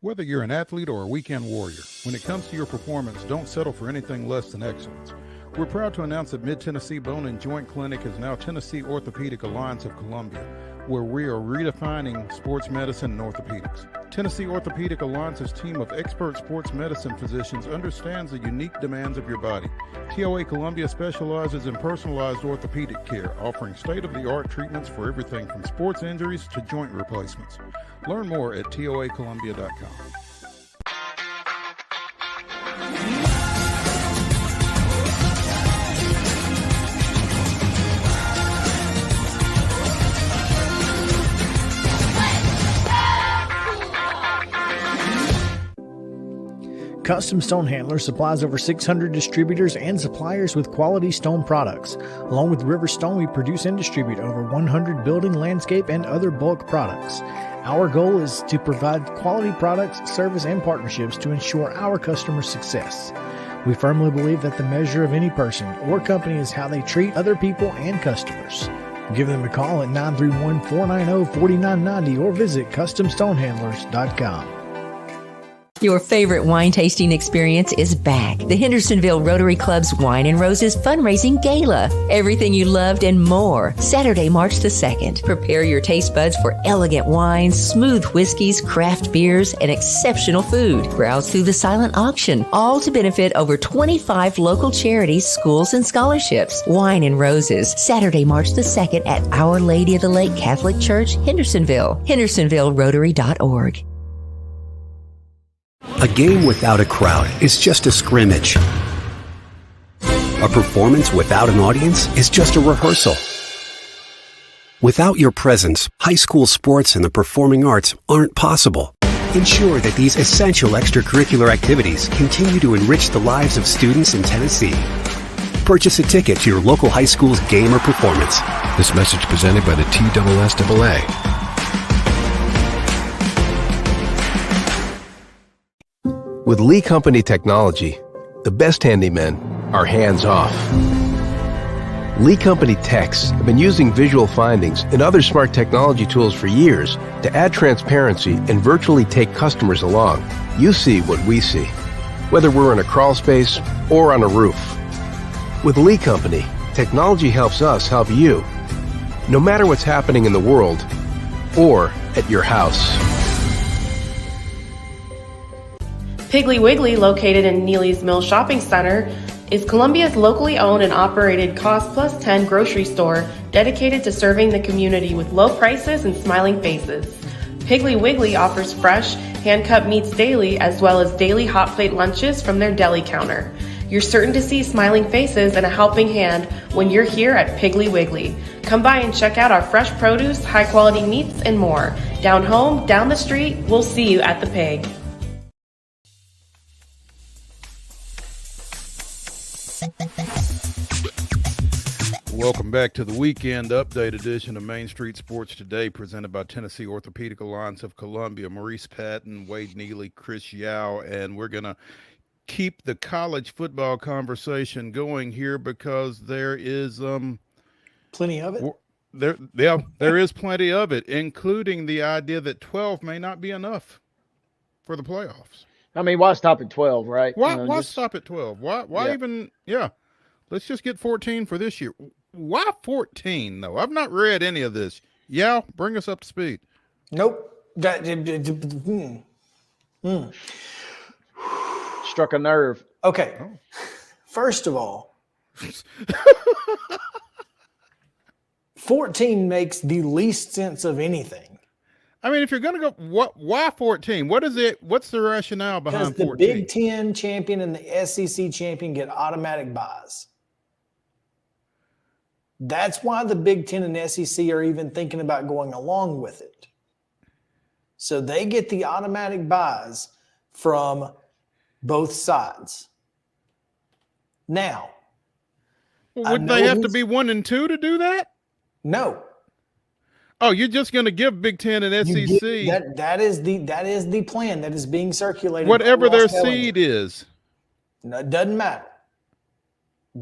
Whether you're an athlete or a weekend warrior, when it comes to your performance, don't settle for anything less than excellence. We're proud to announce that Mid-Tennessee Bone and Joint Clinic is now Tennessee Orthopedic Alliance of Columbia, where we are redefining sports medicine and orthopedics. Tennessee Orthopedic Alliance's team of expert sports medicine physicians understands the unique demands of your body. TOA Columbia specializes in personalized orthopedic care, offering state-of-the-art treatments for everything from sports injuries to joint replacements. Learn more at toacolumbia.com. Custom Stone Handler supplies over 600 distributors and suppliers with quality stone products. Along with River Stone, we produce and distribute over 100 building, landscape, and other bulk products. Our goal is to provide quality products, service, and partnerships to ensure our customers' success. We firmly believe that the measure of any person or company is how they treat other people and customers. Give them a call at 931-490-4990 or visit CustomStonehandlers.com. Your favorite wine tasting experience is back. The Hendersonville Rotary Club's Wine and Roses Fundraising Gala. Everything you loved and more. Saturday, March the 2nd. Prepare your taste buds for elegant wines, smooth whiskeys, craft beers, and exceptional food. Browse through the silent auction, all to benefit over 25 local charities, schools, and scholarships. Wine and Roses, Saturday, March the 2nd at Our Lady of the Lake Catholic Church, Hendersonville. HendersonvilleRotary.org. A game without a crowd is just a scrimmage. A performance without an audience is just a rehearsal. Without your presence, high school sports and the performing arts aren't possible. Ensure that these essential extracurricular activities continue to enrich the lives of students in Tennessee. Purchase a ticket to your local high school's game or performance. This message presented by the TSSAA. With Lee Company technology, the best handymen are hands-off. Lee Company techs have been using visual findings and other smart technology tools for years to add transparency and virtually take customers along. You see what we see, whether we're in a crawl space or on a roof. With Lee Company, technology helps us help you, no matter what's happening in the world or at your house. Piggly Wiggly, located in Neely's Mill Shopping Center, is Columbia's locally owned and operated Cost Plus 10 grocery store dedicated to serving the community with low prices and smiling faces. Piggly Wiggly offers fresh, hand-cut meats daily as well as daily hot plate lunches from their deli counter. You're certain to see smiling faces and a helping hand when you're here at Piggly Wiggly. Come by and check out our fresh produce, high-quality meats, and more. Down home, down the street, we'll see you at the Pig. Welcome back to the weekend update edition of Main Street Sports Today, presented by Tennessee Orthopedic Alliance of Columbia. Maurice Patton, Wade Neely, Chris Yao, and we're going to keep the college football conversation going here because there is plenty of it. There is plenty of it, including the idea that 12 may not be enough for the playoffs. I mean, why stop at 12, right? Why stop at 12? Why even? Yeah, let's just get 14 for this year. Why 14 though? I've not read any of this. Yeah, bring us up to speed. Nope. Struck a nerve. Okay. First of all, 14 makes the least sense of anything. I mean, if you're going to go, why 14? What is it? What's the rationale behind 14? Because the Big Ten champion and the SEC champion get automatic buys. That's why the Big Ten and SEC are even thinking about going along with it. So they get the automatic buys from both sides. Now, would they have to be 1 and 2 to do that? No. Oh, you're just going to give Big Ten and SEC that is the plan that is being circulated. Whatever their seed is. No, it doesn't matter.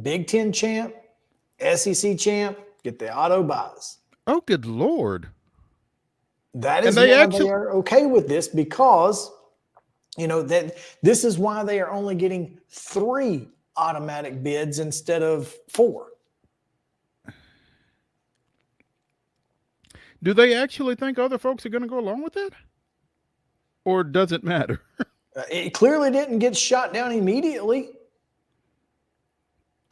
Big Ten champ, SEC champ, get the auto buys. Oh, good Lord. That is why they are okay with this because, that this is why they are only getting 3 automatic bids instead of 4. Do they actually think other folks are going to go along with that? Or does it matter? It clearly didn't get shot down immediately.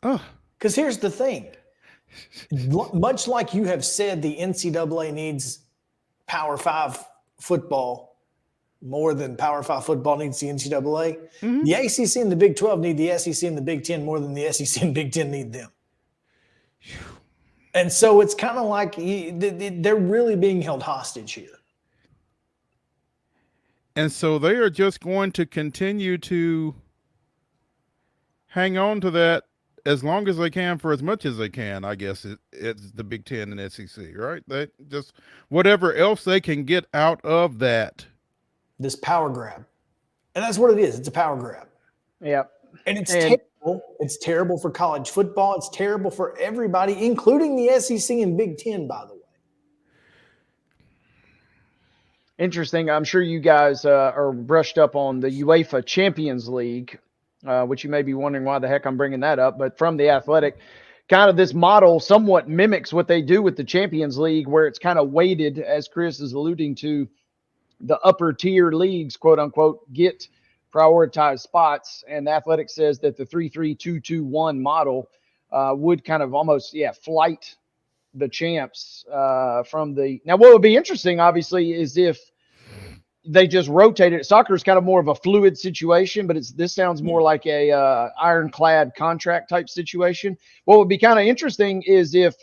Oh. Because here's the thing. Much like you have said the NCAA needs Power 5 football more than Power 5 football needs the NCAA, the ACC and the Big 12 need the SEC and the Big 10 more than the SEC and Big 10 need them. And so it's kind of like they're really being held hostage here. And so they are just going to continue to hang on to that as long as they can for as much as they can, I guess it's the Big Ten and SEC, right? They just whatever else they can get out of that. This power grab. And that's what it is. It's a power grab. Yep. And it's terrible. It's terrible for college football. It's terrible for everybody, including the SEC and Big Ten, by the way. Interesting. I'm sure you guys are brushed up on the UEFA Champions League, which you may be wondering why the heck I'm bringing that up. But from the Athletic, kind of this model somewhat mimics what they do with the Champions League, where it's kind of weighted, as Chris is alluding to, the upper tier leagues, quote unquote, get prioritized spots. And the Athletic says that the 3-3-2-2-1 model would kind of almost, flight the champs from the. Now, what would be interesting, obviously, is if they just rotated. Soccer is kind of more of a fluid situation, but this sounds more like a ironclad contract type situation. What would be kind of interesting is if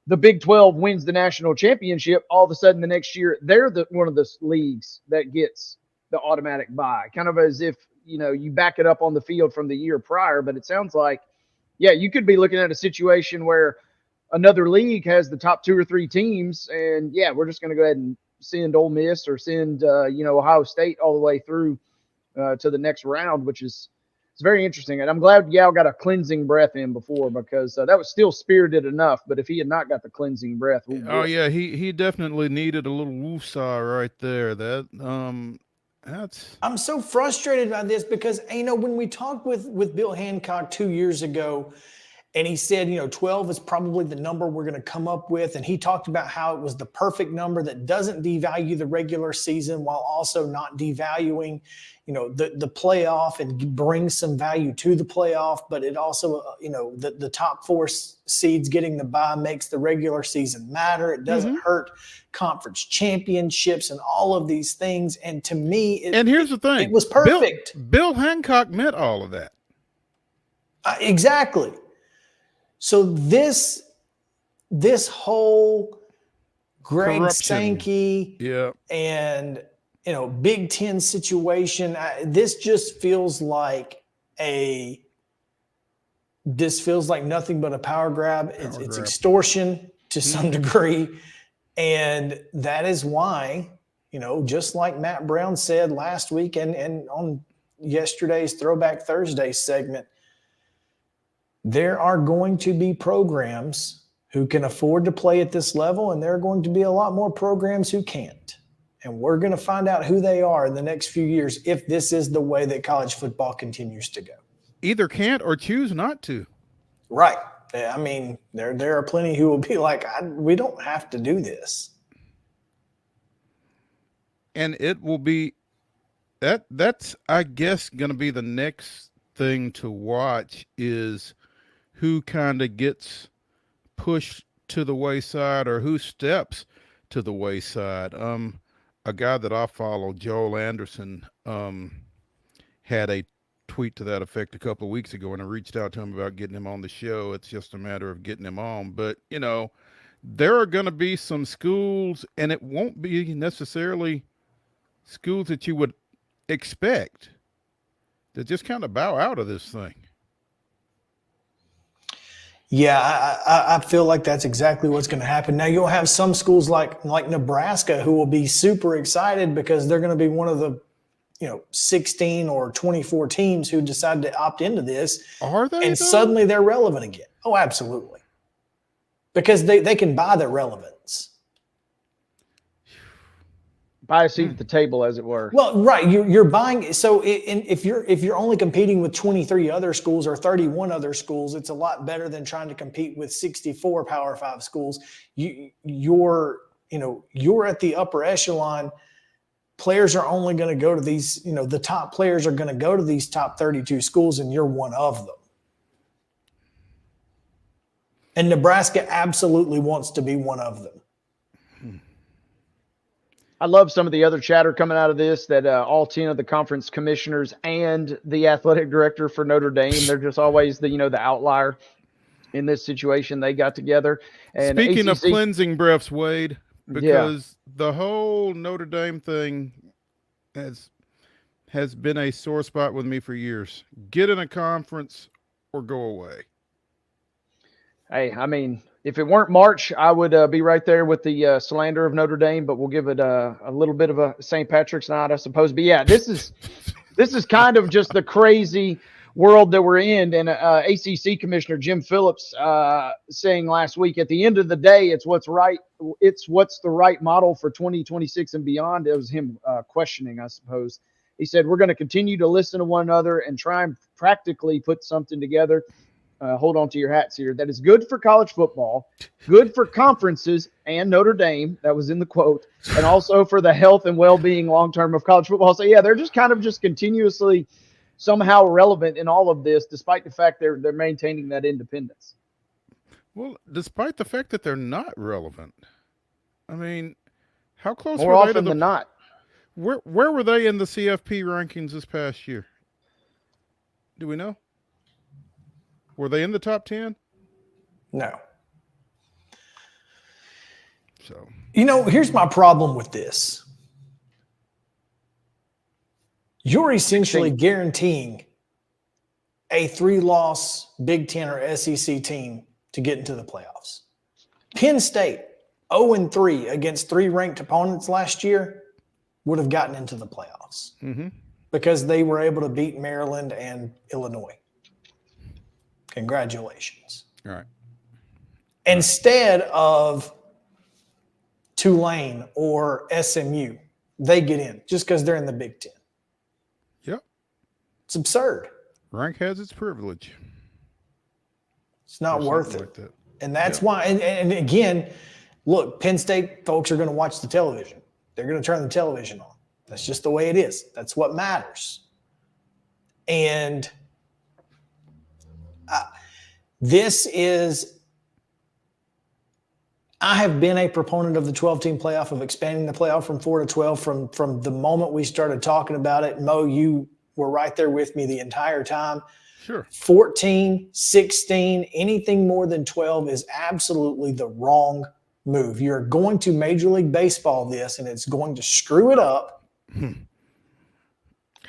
the Big 12 wins the national championship, all of a sudden the next year they're one of the leagues that gets the automatic bye, kind of as if you back it up on the field from the year prior. But it sounds like, you could be looking at a situation where another league has the top 2 or 3 teams, and we're just going to go ahead and send Ole Miss or send Ohio State all the way through to the next round, which is it's very interesting. And I'm glad Yao got a cleansing breath in before, because that was still spirited enough. But if he had not got the cleansing breath, he definitely needed a little woosah right there. I'm so frustrated by this because when we talked with Bill Hancock 2 years ago, and he said, 12 is probably the number we're going to come up with. And he talked about how it was the perfect number that doesn't devalue the regular season while also not devaluing, the playoff, and brings some value to the playoff. But it also, the top 4 seeds getting the bye makes the regular season matter. It doesn't hurt conference championships and all of these things. And to me, and here's the thing, it was perfect. Bill Hancock meant all of that. Exactly. So this whole Greg Corruption. Sankey and Big Ten situation, this just feels like nothing but a power grab. It's extortion to some degree, and that is why just like Matt Brown said last week and on yesterday's Throwback Thursday segment, there are going to be programs who can afford to play at this level, and there are going to be a lot more programs who can't. And we're going to find out who they are in the next few years if this is the way that college football continues to go. Either can't or choose not to. Right. I mean, there are plenty who will be like, we don't have to do this. And it will be that's I guess going to be the next thing to watch, is who kind of gets pushed to the wayside or who steps to the wayside. A guy that I follow, Joel Anderson, had a tweet to that effect a couple of weeks ago, and I reached out to him about getting him on the show. It's just a matter of getting him on. But, there are going to be some schools, and it won't be necessarily schools that you would expect, that just kind of bow out of this thing. Yeah, I feel like that's exactly what's going to happen. Now, you'll have some schools like Nebraska who will be super excited because they're going to be one of the 16 or 24 teams who decide to opt into this. Are they? And suddenly they're relevant again. Oh, absolutely. Because they can buy their relevance. Buy a seat at the table, as it were. Well, right. You're buying. So if you're only competing with 23 other schools or 31 other schools, it's a lot better than trying to compete with 64 Power 5 schools. You're at the upper echelon. Players are only going to go to these, the top players are going to go to these top 32 schools, and you're one of them. And Nebraska absolutely wants to be one of them. I love some of the other chatter coming out of this, that all 10 of the conference commissioners and the athletic director for Notre Dame, they're just always the outlier in this situation. They got together. And speaking ACC, of cleansing breaths, Wade, because the whole Notre Dame thing has been a sore spot with me for years. Get in a conference or go away. Hey, I mean, if it weren't March, I would be right there with the slander of Notre Dame, but we'll give it a little bit of a St. Patrick's night, I suppose. But yeah, this is kind of just the crazy world that we're in. And ACC Commissioner Jim Phillips saying last week, at the end of the day, it's what's right. It's what's the right model for 2026 and beyond. It was him questioning, I suppose. He said, we're going to continue to listen to one another and try and practically put something together. Hold on to your hats here. That is good for college football, good for conferences and Notre Dame. That was in the quote, and also for the health and well-being long-term of college football. So yeah, they're just kind of just continuously somehow relevant in all of this, despite the fact they're maintaining that independence. Well, despite the fact that they're not relevant. I mean, how close More were they often than not. Where were they in the CFP rankings this past year? Do we know? Were they in the top 10? No. So, here's my problem with this. You're essentially guaranteeing a 3-loss Big Ten or SEC team to get into the playoffs. Penn State, 0-3 against 3 ranked opponents last year, would have gotten into the playoffs because they were able to beat Maryland and Illinois. Congratulations. all right. Instead of Tulane or SMU, they get in just because they're in the Big Ten. Yep. It's absurd. Rank has its privilege. It's not worth it. like that. And that's why, and again, look, Penn State folks are going to watch the television. They're going to turn the television on. That's just the way it is. That's what matters. And I have been a proponent of the 12-team playoff, of expanding the playoff from 4 to 12 from the moment we started talking about it. Mo, you were right there with me the entire time. Sure. 14, 16, anything more than 12 is absolutely the wrong move. You're going to Major League Baseball this, and it's going to screw it up. And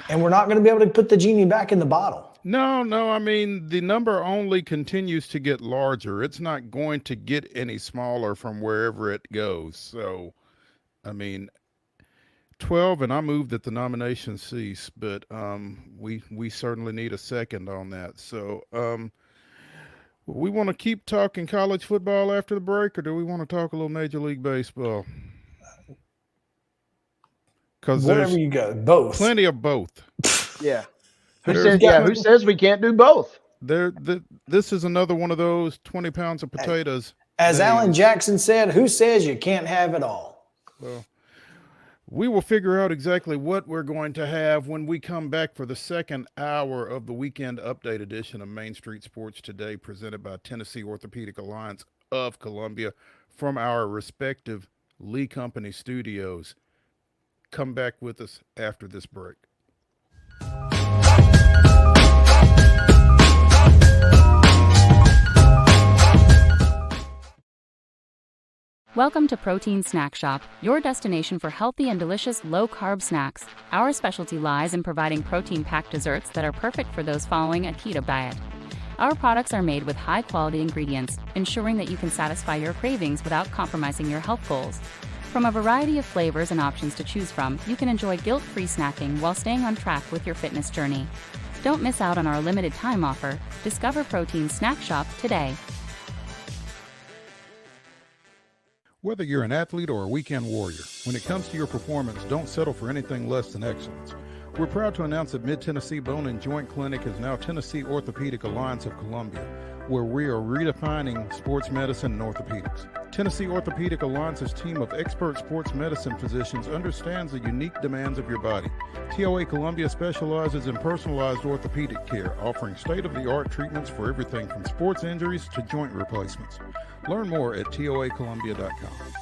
we're not going to be able to put the genie back in the bottle. No. I mean, the number only continues to get larger. It's not going to get any smaller from wherever it goes. So, I mean, 12, and I move that the nominations cease, but we certainly need a second on that. So, we want to keep talking college football after the break, or do we want to talk a little Major League Baseball? Because wherever you go, both. Plenty of both. Yeah. Who says we can't do both? This is another one of those 20 pounds of potatoes. As Alan Jackson said, who says you can't have it all? Well, we will figure out exactly what we're going to have when we come back for the second hour of the Weekend Update edition of Main Street Sports Today, presented by Tennessee Orthopedic Alliance of Columbia from our respective Lee Company studios. Come back with us after this break. Welcome to Protein Snack Shop, your destination for healthy and delicious low-carb snacks. Our specialty lies in providing protein-packed desserts that are perfect for those following a keto diet. Our products are made with high-quality ingredients, ensuring that you can satisfy your cravings without compromising your health goals. From a variety of flavors and options to choose from, you can enjoy guilt-free snacking while staying on track with your fitness journey. Don't miss out on our limited time offer. Discover Protein Snack Shop today. Whether you're an athlete or a weekend warrior, when it comes to your performance, don't settle for anything less than excellence. We're proud to announce that Mid-Tennessee Bone and Joint Clinic is now Tennessee Orthopedic Alliance of Columbia, where we are redefining sports medicine and orthopedics. Tennessee Orthopedic Alliance's team of expert sports medicine physicians understands the unique demands of your body. TOA Columbia specializes in personalized orthopedic care, offering state-of-the-art treatments for everything from sports injuries to joint replacements. Learn more at toacolumbia.com.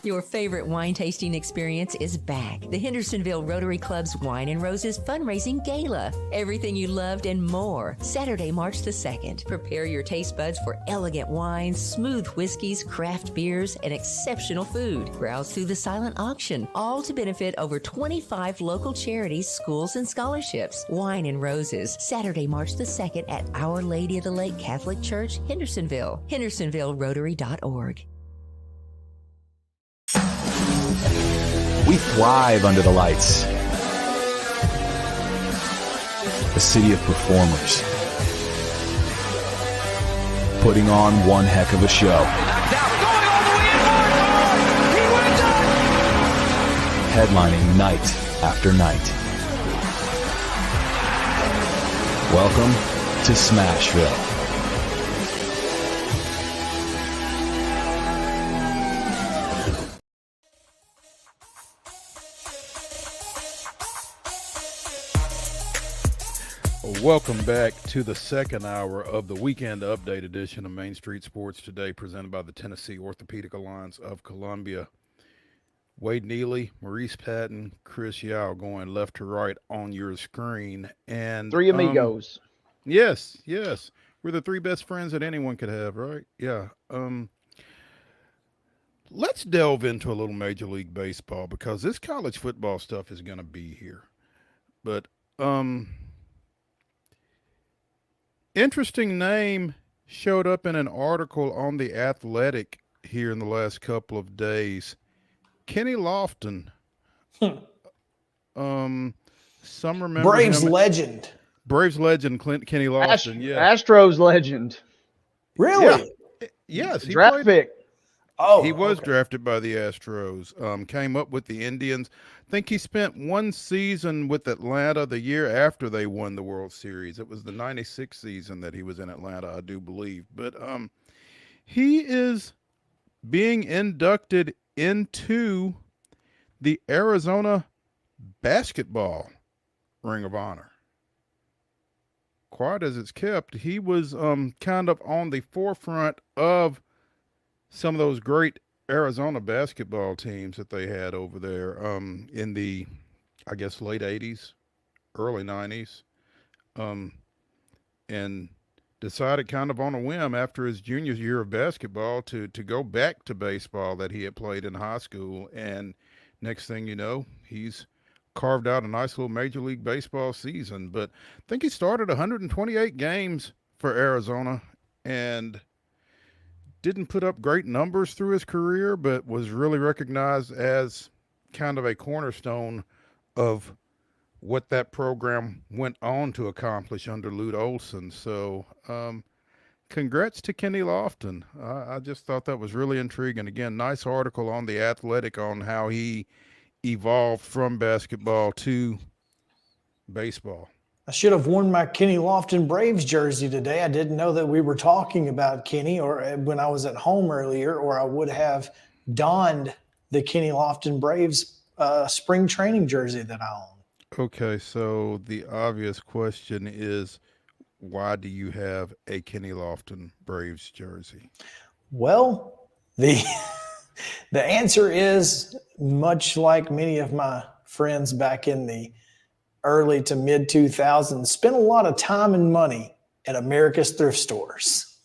Your favorite wine tasting experience is back. The Hendersonville Rotary Club's Wine and Roses Fundraising Gala. Everything you loved and more. Saturday, March the 2nd. Prepare your taste buds for elegant wines, smooth whiskeys, craft beers, and exceptional food. Browse through the silent auction, all to benefit over 25 local charities, schools, and scholarships. Wine and Roses, Saturday, March the 2nd at Our Lady of the Lake Catholic Church, Hendersonville. HendersonvilleRotary.org. We thrive under the lights. a city of performers, putting on one heck of a show. Headlining night after night. Welcome to Smashville. Welcome back to the second hour of the weekend update edition of Main Street Sports Today, presented by the Tennessee Orthopedic Alliance of Columbia. Wade Neely, Maurice Patton, Chris Yao going left to right on your screen. And three amigos. Yes. We're the three best friends that anyone could have, right? Yeah. Let's delve into a little Major League Baseball because this college football stuff is going to be here. But interesting name showed up in an article on The Athletic here in the last couple of days. Kenny Lofton. Some remember Braves him. legend. Braves legend Kenny Lofton. Astros legend. Really? Yeah. Yes. He Draft pick. Oh, he was drafted by the Astros. Came up with the Indians. I think he spent one season with Atlanta the year after they won the World Series. It was the 96 season that he was in Atlanta, I do believe. But he is being inducted into the Arizona Basketball Ring of Honor. Quiet as it's kept, he was kind of on the forefront of some of those great Arizona basketball teams that they had over there in the, I guess, late 80s, early 90s, and decided kind of on a whim after his junior year of basketball to go back to baseball that he had played in high school. And next thing you know, he's carved out a nice little Major League Baseball season. But I think he started 128 games for Arizona and didn't put up great numbers through his career, but was really recognized as kind of a cornerstone of what that program went on to accomplish under Lute Olson. So congrats to Kenny Lofton. I just thought that was really intriguing. Again, nice article on The Athletic on how he evolved from basketball to baseball. I should have worn my Kenny Lofton Braves jersey today. I didn't know that we were talking about Kenny or when I was at home earlier, or I would have donned the Kenny Lofton Braves spring training jersey that I own. Okay, so the obvious question is, why do you have a Kenny Lofton Braves jersey? Well, the answer is much like many of my friends back in the early to mid 2000s, spent a lot of time and money at America's thrift stores.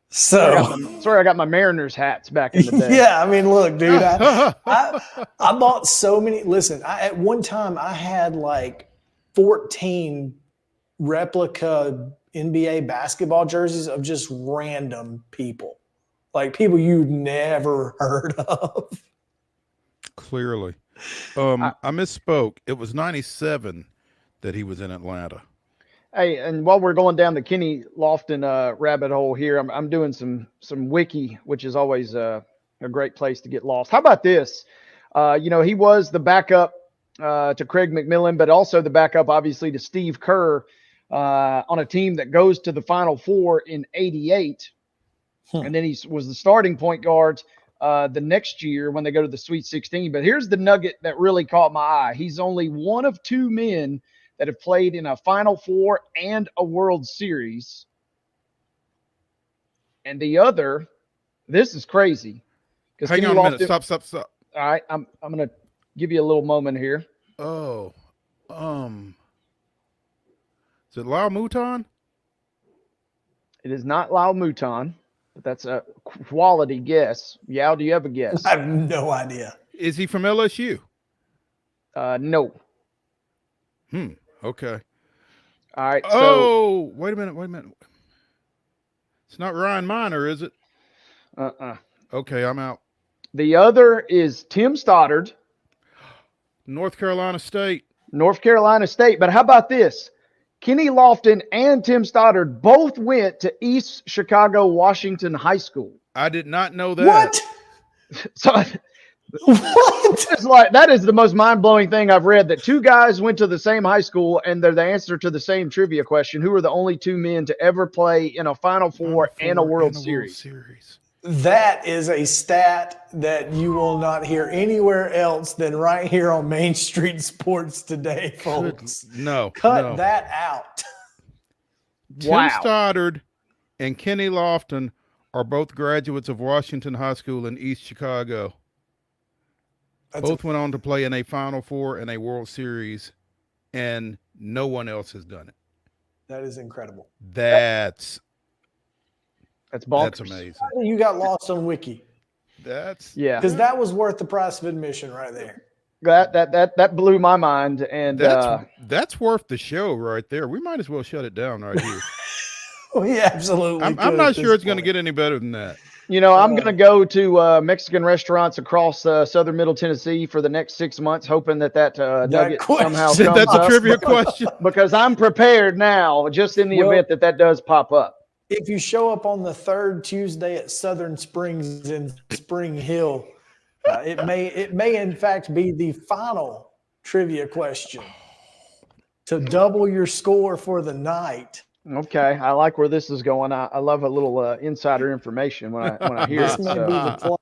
So sorry, I got my Mariners hats back in the day. Yeah, I mean, look, dude, I bought so many. Listen, at one time I had like 14 replica NBA basketball jerseys of just random people, like people you'd never heard of. Clearly. I misspoke. It was 97 that he was in Atlanta. Hey, and while we're going down the Kenny Lofton rabbit hole here, I'm doing some wiki, which is always a great place to get lost. How about this? He was the backup to Craig McMillan, but also the backup, obviously, to Steve Kerr on a team that goes to the Final Four in '88. And then he was the starting point guard the next year when they go to the Sweet 16. But here's the nugget that really caught my eye. He's only one of two men that have played in a Final Four and a World Series. And the other, this is crazy. Hang on a minute. Stop. All right, I'm going to give you a little moment here. Oh, is it Lyle Mouton? It is not Lyle Mouton, but that's a quality guess. Yao, do you have a guess? I have no idea. Is he from LSU? No. Okay. All right. So, wait a minute. It's not Ryan Miner, is it? Okay, I'm out. The other is Tim Stoddard. North Carolina State. North Carolina State. But how about this? Kenny Lofton and Tim Stoddard both went to East Chicago, Washington High School. I did not know that. What? So What? it's like, that is the most mind-blowing thing I've read, that two guys went to the same high school and they're the answer to the same trivia question. Who are the only two men to ever play in a Final Four and a World Series? That is a stat that you will not hear anywhere else than right here on Main Street Sports Today, folks. Cut that out. Tim Stoddard and Kenny Lofton are both graduates of Washington High School in East Chicago. Both went on to play in a Final Four and a World Series, and no one else has done it. That is incredible. That's bonkers. That's amazing. You got lost on Wiki. Yeah, because that was worth the price of admission right there. That blew my mind, and that's worth the show right there. We might as well shut it down right here. We absolutely. I'm not sure it's going to get any better than that. You know, I'm going to go to Mexican restaurants across southern Middle Tennessee for the next 6 months, hoping that nugget somehow comes That's a up. trivia question. Because I'm prepared now, just in the event that does pop up. If you show up on the third Tuesday at Southern Springs in Spring Hill, it may in fact be the final trivia question to double your score for the night. Okay, I like where this is going. I love a little insider information when I hear This it. may be the plot.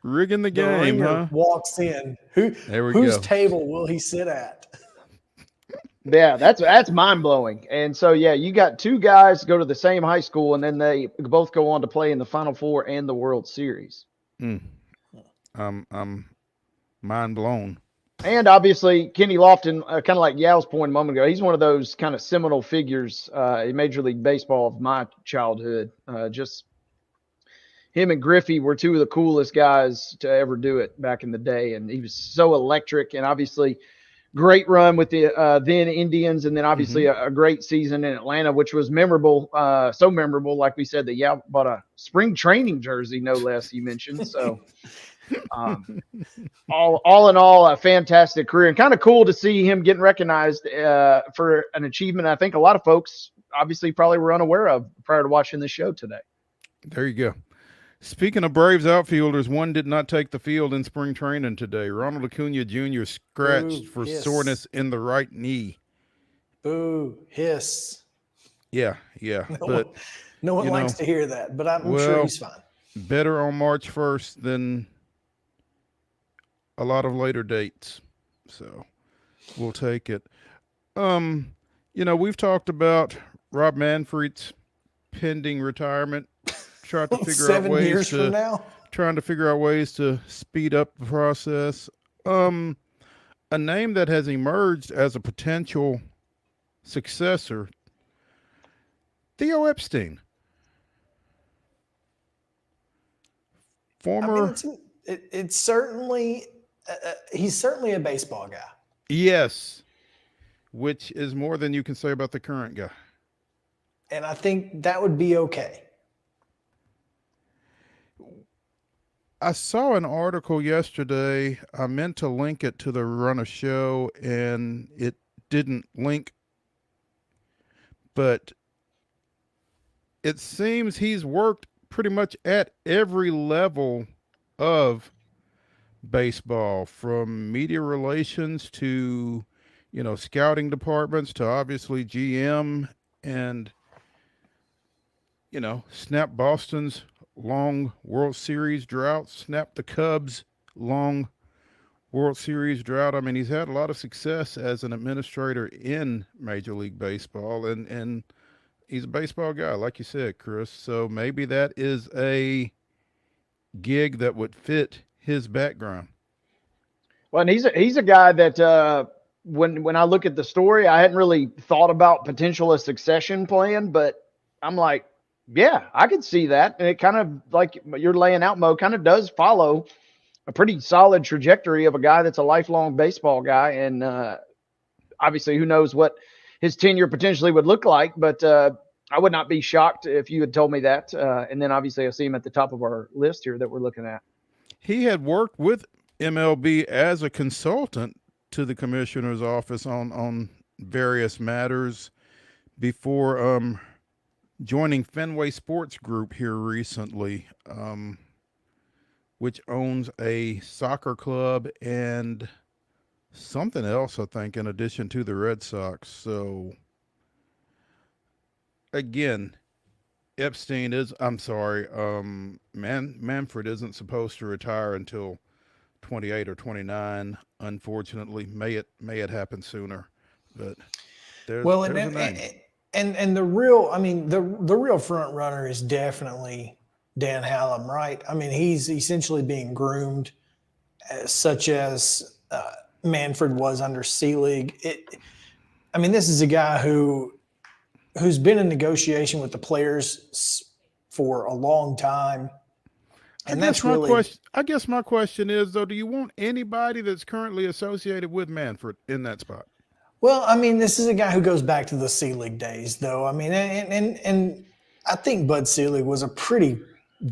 Rigging the game, ringer huh? walks in. There we whose go. table will he sit at? Yeah, that's mind blowing. And so you got two guys go to the same high school, and then they both go on to play in the Final Four and the World Series. I'm mind blown. And obviously, Kenny Lofton, kind of like Yal's point a moment ago, he's one of those kind of seminal figures in Major League Baseball of my childhood. Just him and Griffey were two of the coolest guys to ever do it back in the day. And he was so electric, and obviously great run with the then Indians, and then obviously a great season in Atlanta, which was memorable, so memorable, like we said, that Yal bought a spring training jersey, no less, you mentioned. So all in all, a fantastic career, and kind of cool to see him getting recognized for an achievement I think a lot of folks obviously probably were unaware of prior to watching the show today. There you go. Speaking of Braves outfielders, one did not take the field in spring training today. Ronald Acuna Jr. scratched for soreness in the right knee. Boo, hiss. Yeah. No one likes to hear that, but I'm sure he's fine. Better on March 1st than a lot of later dates. So we'll take it. We've talked about Rob Manfred's pending retirement. Trying to figure out 7 years from now. Trying to figure out ways to speed up the process. A name that has emerged as a potential successor, Theo Epstein. It's certainly he's certainly a baseball guy. Yes, which is more than you can say about the current guy. And I think that would be okay. I saw an article yesterday. I meant to link it to the Run of Show, and it didn't link. But it seems he's worked pretty much at every level of baseball, from media relations to, scouting departments to obviously GM, and, snap Boston's long World Series drought, snap the Cubs' long World Series drought. I mean, he's had a lot of success as an administrator in Major League Baseball, and he's a baseball guy, like you said, Chris. So maybe that is a gig that would fit his background. Well, and he's a guy that when I look at the story, I hadn't really thought about potential a succession plan, but I'm like, yeah, I could see that. And it kind of, like you're laying out, Mo, kind of does follow a pretty solid trajectory of a guy that's a lifelong baseball guy. And obviously, who knows what his tenure potentially would look like. But I would not be shocked if you had told me that. And then obviously, I see him at the top of our list here that we're looking at. He had worked with MLB as a consultant to the commissioner's office on various matters before joining Fenway Sports Group here recently, which owns a soccer club and something else, I think, in addition to the Red Sox. So again, Manfred isn't supposed to retire until 28 or 29. Unfortunately, may it happen sooner, but there's a name. And the real, I mean, the real front runner is definitely Dan Hallam, right? I mean, he's essentially being groomed, such as Manfred was under C-League. I mean, this is a guy who's been in negotiation with the players for a long time. And that's really, I guess my question is, though, do you want anybody that's currently associated with Manfred in that spot? well, I mean, this is a guy who goes back to the C-League days, though. I mean, and I think Bud Selig was a pretty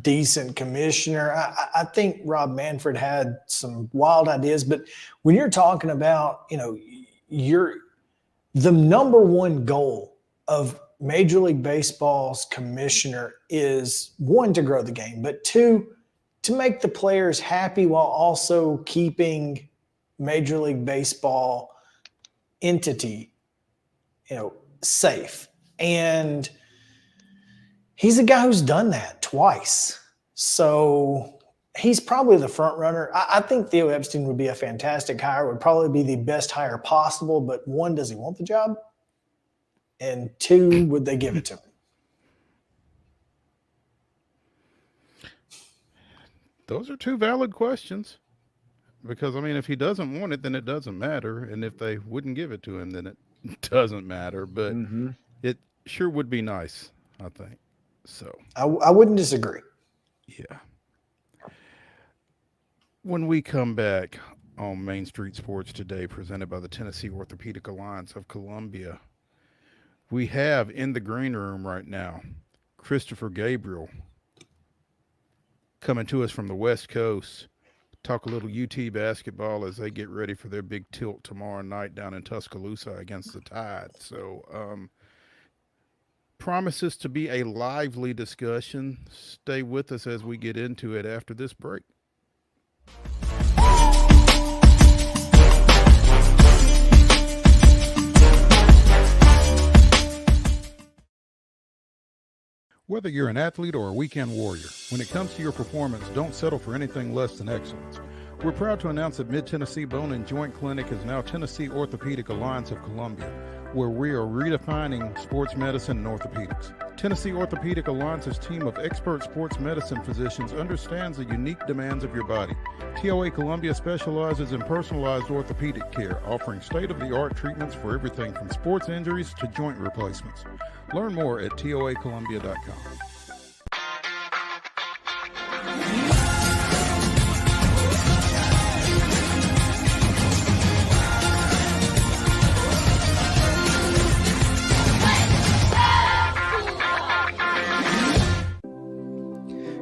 decent commissioner. I think Rob Manfred had some wild ideas, but when you're talking about, the number one goal of Major League Baseball's commissioner is, one, to grow the game, but two, to make the players happy while also keeping Major League Baseball entity, safe. And he's a guy who's done that twice. So he's probably the front runner. I think Theo Epstein would be a fantastic hire, would probably be the best hire possible. But one, does he want the job? And two, would they give it to him? Those are two valid questions. Because, I mean, if he doesn't want it, then it doesn't matter. And if they wouldn't give it to him, then it doesn't matter. But it sure would be nice, I think. So I wouldn't disagree. Yeah. When we come back on Main Street Sports Today, presented by the Tennessee Orthopedic Alliance of Columbia, we have in the green room right now Christopher Gabriel coming to us from the West Coast. Talk a little UT basketball as they get ready for their big tilt tomorrow night down in Tuscaloosa against the Tide. So promises to be a lively discussion. Stay with us as we get into it after this break. Whether you're an athlete or a weekend warrior, when it comes to your performance, don't settle for anything less than excellence. We're proud to announce that Mid-Tennessee Bone and Joint Clinic is now Tennessee Orthopedic Alliance of Columbia, where we are redefining sports medicine and orthopedics. Tennessee Orthopedic Alliance's team of expert sports medicine physicians understands the unique demands of your body. TOA Columbia specializes in personalized orthopedic care, offering state-of-the-art treatments for everything from sports injuries to joint replacements. Learn more at toacolumbia.com.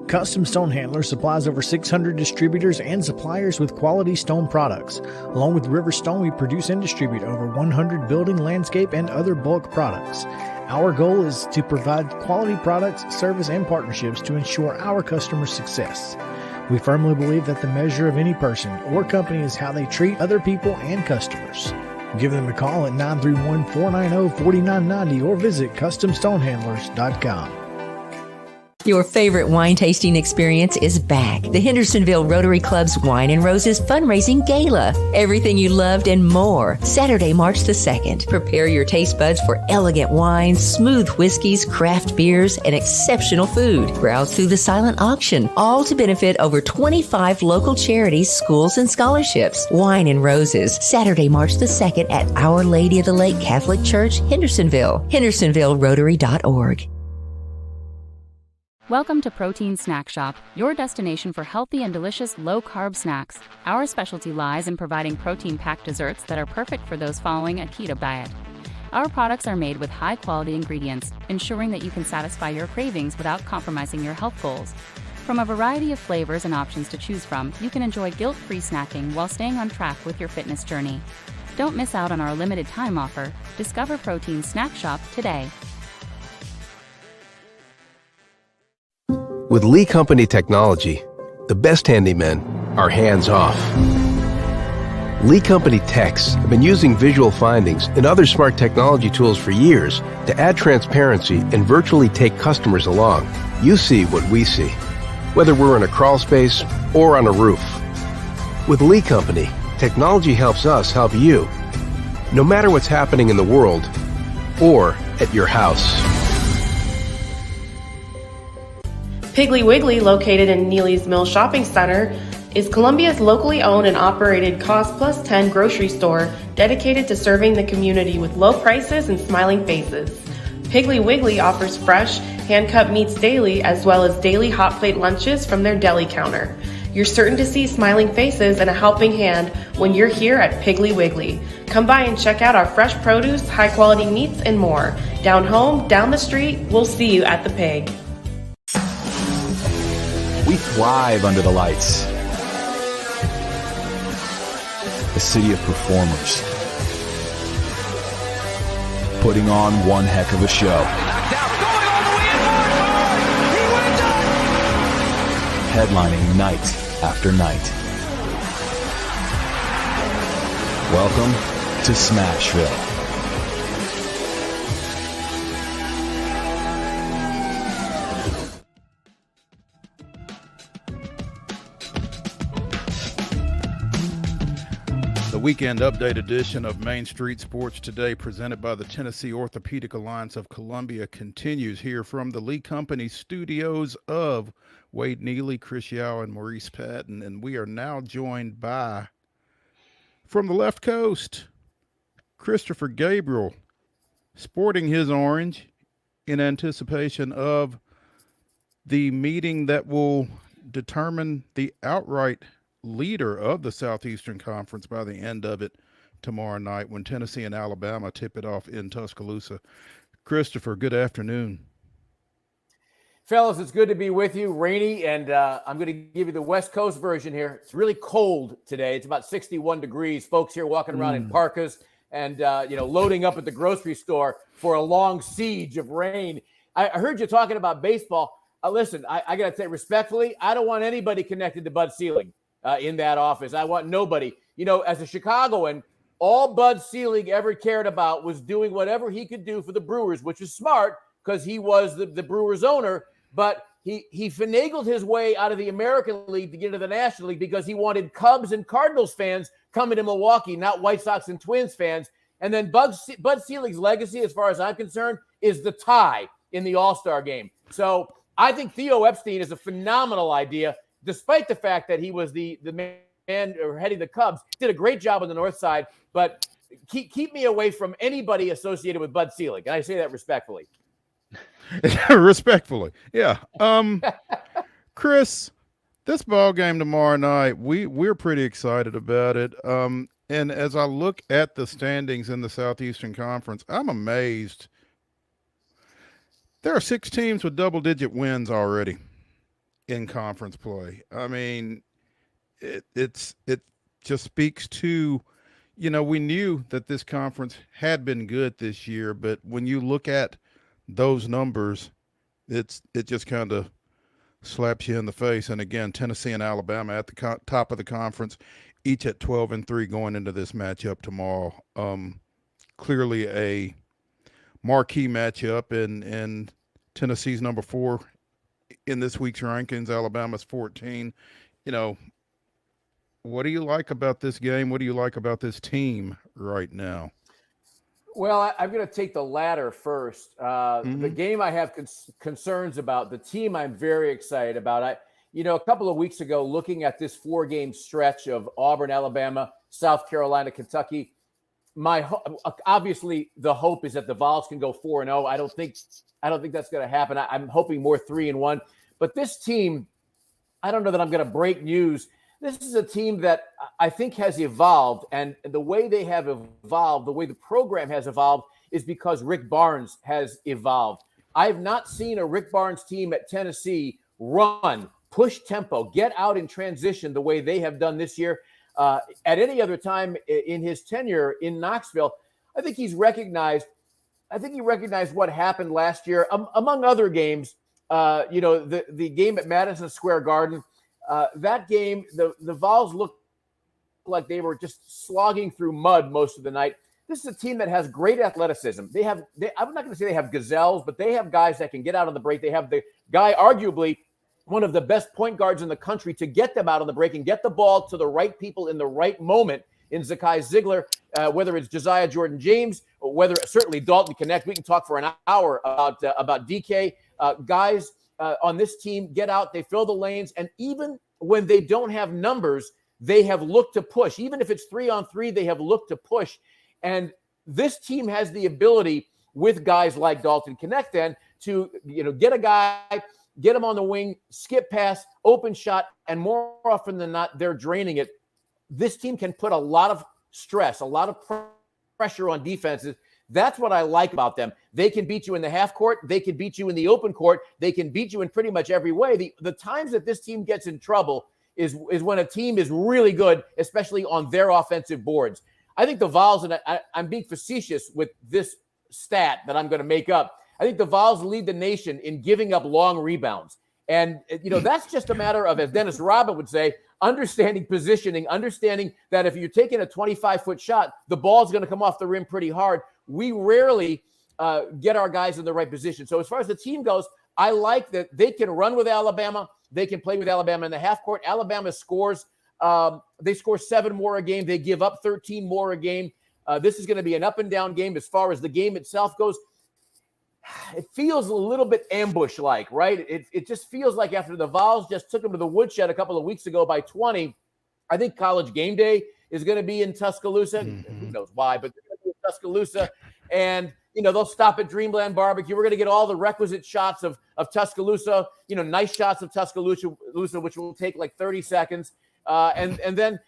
Custom Stone Handler supplies over 600 distributors and suppliers with quality stone products. Along with River Stone, we produce and distribute over 100 building, landscape, and other bulk products. Our goal is to provide quality products, service, and partnerships to ensure our customers' success. We firmly believe that the measure of any person or company is how they treat other people and customers. Give them a call at 931-490-4990 or visit CustomStonehandlers.com. Your favorite wine tasting experience is back. The Hendersonville Rotary Club's Wine and Roses Fundraising Gala. Everything you loved and more. Saturday, March the 2nd. Prepare your taste buds for elegant wines, smooth whiskeys, craft beers, and exceptional food. Browse through the silent auction, all to benefit over 25 local charities, schools, and scholarships. Wine and Roses, Saturday, March the 2nd at Our Lady of the Lake Catholic Church, Hendersonville. HendersonvilleRotary.org. Welcome to Protein Snack Shop, your destination for healthy and delicious low-carb snacks. Our specialty lies in providing protein-packed desserts that are perfect for those following a keto diet. Our products are made with high-quality ingredients, ensuring that you can satisfy your cravings without compromising your health goals. From a variety of flavors and options to choose from, you can enjoy guilt-free snacking while staying on track with your fitness journey. Don't miss out on our limited time offer. Discover Protein Snack Shop today. With Lee Company technology, the best handymen are hands-off. Lee Company techs have been using visual findings and other smart technology tools for years to add transparency and virtually take customers along. You see what we see, whether we're in a crawl space or on a roof. With Lee Company, technology helps us help you, no matter what's happening in the world or at your house. Piggly Wiggly, located in Neely's Mill Shopping Center, is Columbia's locally owned and operated Cost Plus 10 grocery store dedicated to serving the community with low prices and smiling faces. Piggly Wiggly offers fresh, hand-cut meats daily as well as daily hot plate lunches from their deli counter. You're certain to see smiling faces and a helping hand when you're here at Piggly Wiggly. Come by and check out our fresh produce, high-quality meats, and more. Down home, down the street, we'll see you at the Pig. We thrive under the lights. A city of performers, putting on one heck of a show. Headlining night after night. Welcome to Smashville. The weekend update edition of Main Street Sports Today, presented by the Tennessee Orthopedic Alliance of Columbia, continues here from the Lee Company studios of Wade Neely, Chris Yao, and Maurice Patton. And we are now joined by, from the left coast, Christopher Gabriel, sporting his orange in anticipation of the meeting that will determine the outright leader of the Southeastern Conference by the end of it tomorrow night when Tennessee and Alabama tip it off in Tuscaloosa. Christopher, good afternoon. Fellas, it's good to be with you. Rainy, and I'm going to give you the West Coast version here. It's really cold today. It's about 61 degrees. Folks here walking around in parkas and, loading up at the grocery store for a long siege of rain. I heard you talking about baseball. Listen, I got to say respectfully, I don't want anybody connected to Bud Selig in that office. I want nobody. As a Chicagoan, all Bud Selig ever cared about was doing whatever he could do for the Brewers, which is smart because he was the Brewers owner. But he finagled his way out of the American League to get into the National League because he wanted Cubs and Cardinals fans coming to Milwaukee, not White Sox and Twins fans. And then Bud Selig's legacy, as far as I'm concerned, is the tie in the All-Star game. So I think Theo Epstein is a phenomenal idea, despite the fact that he was the man heading the Cubs. Did a great job on the north side, but keep me away from anybody associated with Bud Selig. And I say that respectfully. Respectfully, yeah. Chris, this ball game tomorrow night, we're pretty excited about it. And as I look at the standings in the Southeastern Conference, I'm amazed. There are 6 teams with double-digit wins already in conference play. I mean, it just speaks to, we knew that this conference had been good this year, but when you look at those numbers, it just kind of slaps you in the face. And again, Tennessee and Alabama at the top of the conference, each at 12-3 going into this matchup tomorrow. Clearly a marquee matchup, and Tennessee's number 4 in this week's rankings. Alabama's 14. What do you like about this game? What do you like about this team right now? Well, I'm going to take the latter first. The game I have concerns about. The team I'm very excited about. A couple of weeks ago, looking at this 4-game stretch of Auburn, Alabama, South Carolina, Kentucky, obviously the hope is that the Vols can go 4-0. I don't think that's going to happen. I'm hoping more 3-1. But this team, I don't know that I'm going to break news. This is a team that I think has evolved, and the way they have evolved, the way the program has evolved, is because Rick Barnes has evolved. I have not seen a Rick Barnes team at Tennessee run push tempo, get out in transition the way they have done this year. At any other time in his tenure in Knoxville, I think he recognized what happened last year, among other games. The game at Madison Square Garden, that game, the Vols looked like they were just slogging through mud most of the night. This is a team that has great athleticism. I'm not going to say they have gazelles, but they have guys that can get out on the break. They have the guy, arguably one of the best point guards in the country, to get them out on the break and get the ball to the right people in the right moment in Zakai Ziegler, whether it's Josiah Jordan-James, or whether certainly Dalton Connect. We can talk for an hour about DK. Guys on this team get out, they fill the lanes, and even when they don't have numbers, they have looked to push. Even if it's 3-on-3, they have looked to push. And this team has the ability, with guys like Dalton Connect, then to get a guy, get him on the wing, skip pass, open shot, and more often than not, they're draining it. This team can put a lot of stress, a lot of pressure on defenses. That's what I like about them. They can beat you in the half court. They can beat you in the open court. They can beat you in pretty much every way. The times that this team gets in trouble is when a team is really good, especially on their offensive boards. I think the Vols, and I'm being facetious with this stat that I'm going to make up, I think the Vols lead the nation in giving up long rebounds. And, that's just a matter of, as Dennis Rodman would say, understanding positioning, understanding that if you're taking a 25-foot shot, the ball's going to come off the rim pretty hard. We rarely get our guys in the right position. So as far as the team goes, I like that they can run with Alabama. They can play with Alabama in the half court. Alabama scores. They score 7 more a game. They give up 13 more a game. This is going to be an up and down game as far as the game itself goes. It feels a little bit ambush-like, right? It just feels like after the Vols just took them to the woodshed a couple of weeks ago by 20, I think College Game Day is going to be in Tuscaloosa. Mm-hmm. Who knows why, but they're going to be in Tuscaloosa. And, they'll stop at Dreamland Barbecue. We're going to get all the requisite shots of Tuscaloosa, nice shots of Tuscaloosa, which will take like 30 seconds. And then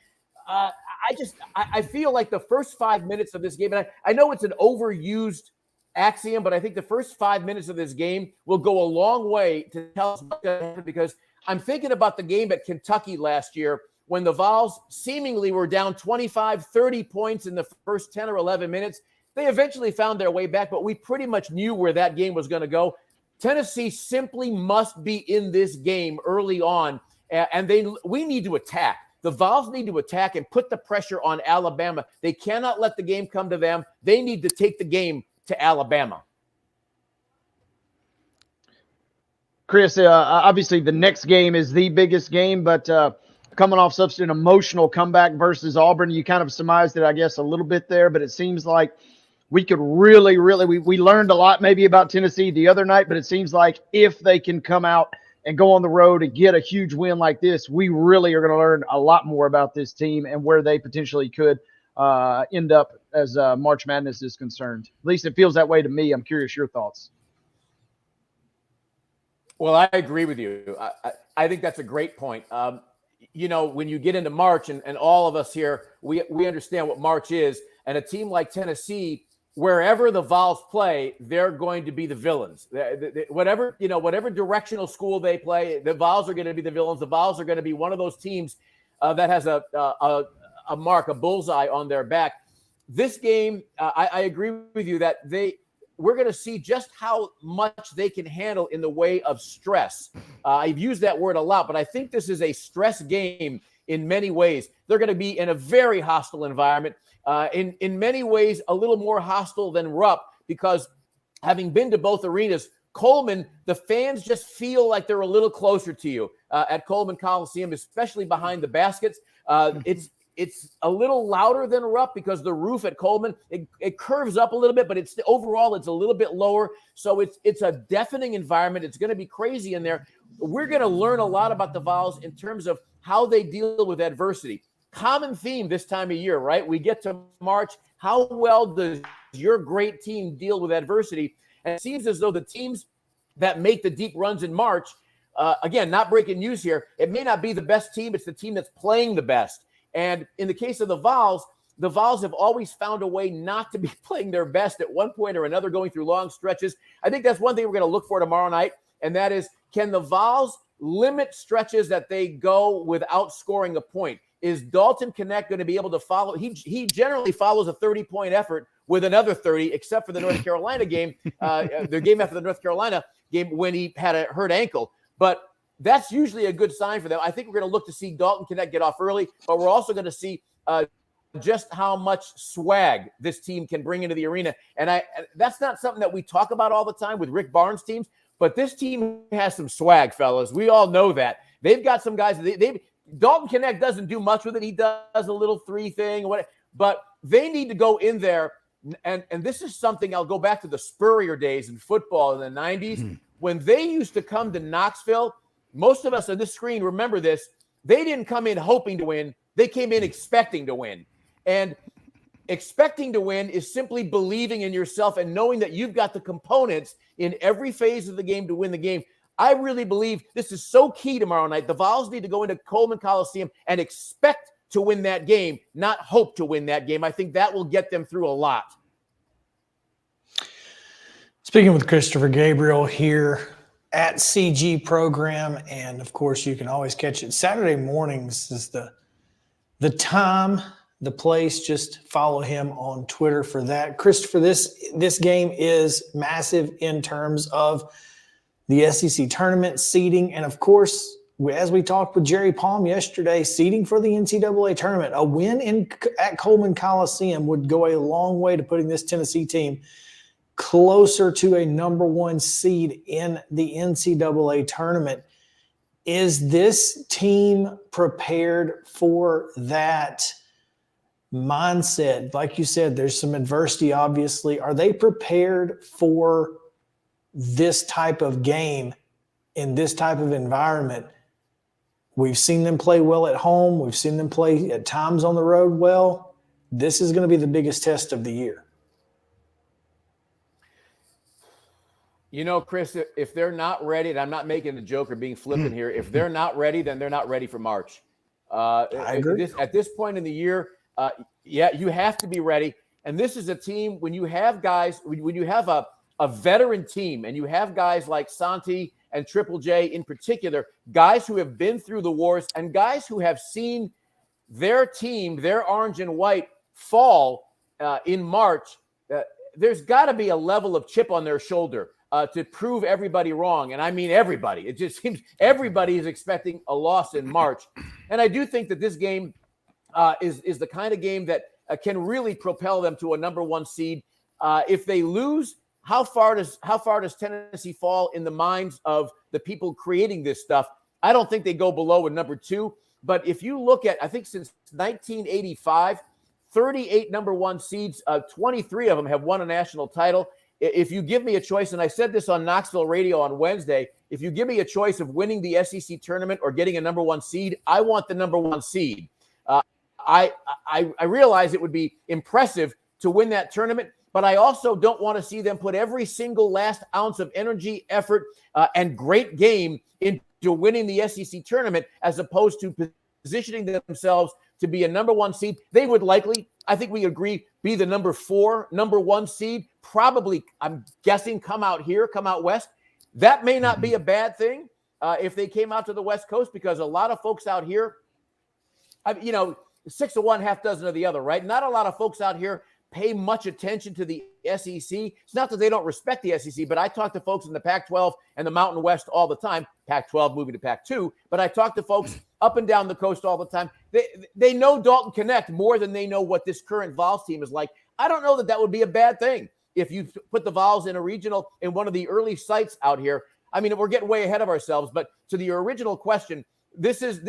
I feel like the first 5 minutes of this game, and I know it's an overused axiom, but I think the first 5 minutes of this game will go a long way to tell us what's going to happen, because I'm thinking about the game at Kentucky last year when the Vols seemingly were down 25, 30 points in the first 10 or 11 minutes. They eventually found their way back, but we pretty much knew where that game was going to go. Tennessee simply must be in this game early on, and we need to attack. The Vols need to attack and put the pressure on Alabama. They cannot let the game come to them. They need to take the game to Alabama. Chris, obviously the next game is the biggest game, but coming off such an emotional comeback versus Auburn, you kind of surmised it, I guess, a little bit there, but it seems like we could really, we learned a lot maybe about Tennessee the other night, but it seems like if they can come out and go on the road and get a huge win like this, we really are going to learn a lot more about this team and where they potentially could end up as March Madness is concerned. At least it feels that way to me. I'm curious your thoughts. Well, I agree with you. I think that's a great point. When you get into March, and all of us here, we understand what March is, and a team like Tennessee, wherever the Vols play, they're going to be the villains. Whatever directional school they play, the Vols are going to be the villains. The Vols are going to be one of those teams that has a mark, a bullseye on their back. This game, I agree with you that we're going to see just how much they can handle in the way of stress. I've used that word a lot, but I think this is a stress game in many ways. They're going to be in a very hostile environment. In many ways, a little more hostile than Rupp, because having been to both arenas, Coleman, the fans just feel like they're a little closer to you at Coleman Coliseum, especially behind the baskets. It's a little louder than Rupp because the roof at Coleman, it curves up a little bit, but overall it's a little bit lower. So it's a deafening environment. It's going to be crazy in there. We're going to learn a lot about the Vols in terms of how they deal with adversity. Common theme this time of year, right? We get to March. How well does your great team deal with adversity? And it seems as though the teams that make the deep runs in March, again, not breaking news here, it may not be the best team. It's the team that's playing the best. And in the case of the Vols have always found a way not to be playing their best at one point or another, going through long stretches. I think that's one thing we're going to look for tomorrow night, and that is, can the Vols limit stretches that they go without scoring a point. Is Dalton Knecht going to be able to follow? He generally follows a 30-point effort with another 30, except for the North Carolina game, the game after the North Carolina game when he had a hurt ankle. But that's usually a good sign for them. I think we're going to look to see Dalton Knecht get off early, but we're also going to see just how much swag this team can bring into the arena. And that's not something that we talk about all the time with Rick Barnes teams, but this team has some swag, fellas. We all know that. They've got some guys. Dalton Knecht doesn't do much with it. He does a little 3 thing, but they need to go in there. And this is something I'll go back to the Spurrier days in football in the 90s when they used to come to Knoxville. Most of us on this screen remember this. They didn't come in hoping to win. They came in expecting to win. And expecting to win is simply believing in yourself and knowing that you've got the components in every phase of the game to win the game. I really believe this is so key tomorrow night. The Vols need to go into Coleman Coliseum and expect to win that game, not hope to win that game. I think that will get them through a lot. Speaking with Christopher Gabriel here at CG Program, and of course you can always catch it Saturday mornings is the time, the place. Just follow him on Twitter for that. Christopher, this game is massive in terms of the SEC tournament seeding, and of course, as we talked with Jerry Palm yesterday, seeding for the NCAA tournament. A win at Coleman Coliseum would go a long way to putting this Tennessee team closer to a number 1 seed in the NCAA tournament. Is this team prepared for that mindset? Like you said, there's some adversity, obviously. Are they prepared for this type of game in this type of environment? We've seen them play well at home. We've seen them play at times on the road well. This is going to be the biggest test of the year. You know, Chris, if they're not ready, and I'm not making the joke or being flippant here, if they're not ready, then they're not ready for March. I agree. At this point in the year, you have to be ready. And this is a team, when you have guys, when you have a veteran team and you have guys like Santi and Triple J in particular, guys who have been through the wars and guys who have seen their team, their orange and white, fall in March, there's got to be a level of chip on their shoulder to prove everybody wrong. And I mean everybody. It just seems everybody is expecting a loss in March. And I do think that this game is the kind of game that can really propel them to a number 1 seed. If they lose, how far does Tennessee fall in the minds of the people creating this stuff? I don't think they go below a number 2. But if you look at, I think since 1985, 38 number 1 seeds, 23 of them have won a national title. If you give me a choice, and I said this on Knoxville Radio on Wednesday, if you give me a choice of winning the SEC tournament or getting a number 1 seed, I want the number 1 seed. I realize it would be impressive to win that tournament, but I also don't want to see them put every single last ounce of energy, effort, and great game into winning the SEC tournament as opposed to positioning themselves to be a number 1 seed. They would likely, I think we agree, be the number 1 seed, probably, I'm guessing, come out west. That may not be a bad thing if they came out to the West Coast, because a lot of folks out here, 6 of one, half dozen of the other, right? Not a lot of folks out here pay much attention to the SEC. It's not that they don't respect the SEC, but I talk to folks in the Pac-12 and the Mountain West all the time. Pac-12 moving to Pac-2, but I talk to folks up and down the coast all the time. They know Dalton Knecht more than they know what this current Vols team is like. I don't know that would be a bad thing if you put the Vols in a regional in one of the early sites out here. I mean, we're getting way ahead of ourselves, but to the original question, this is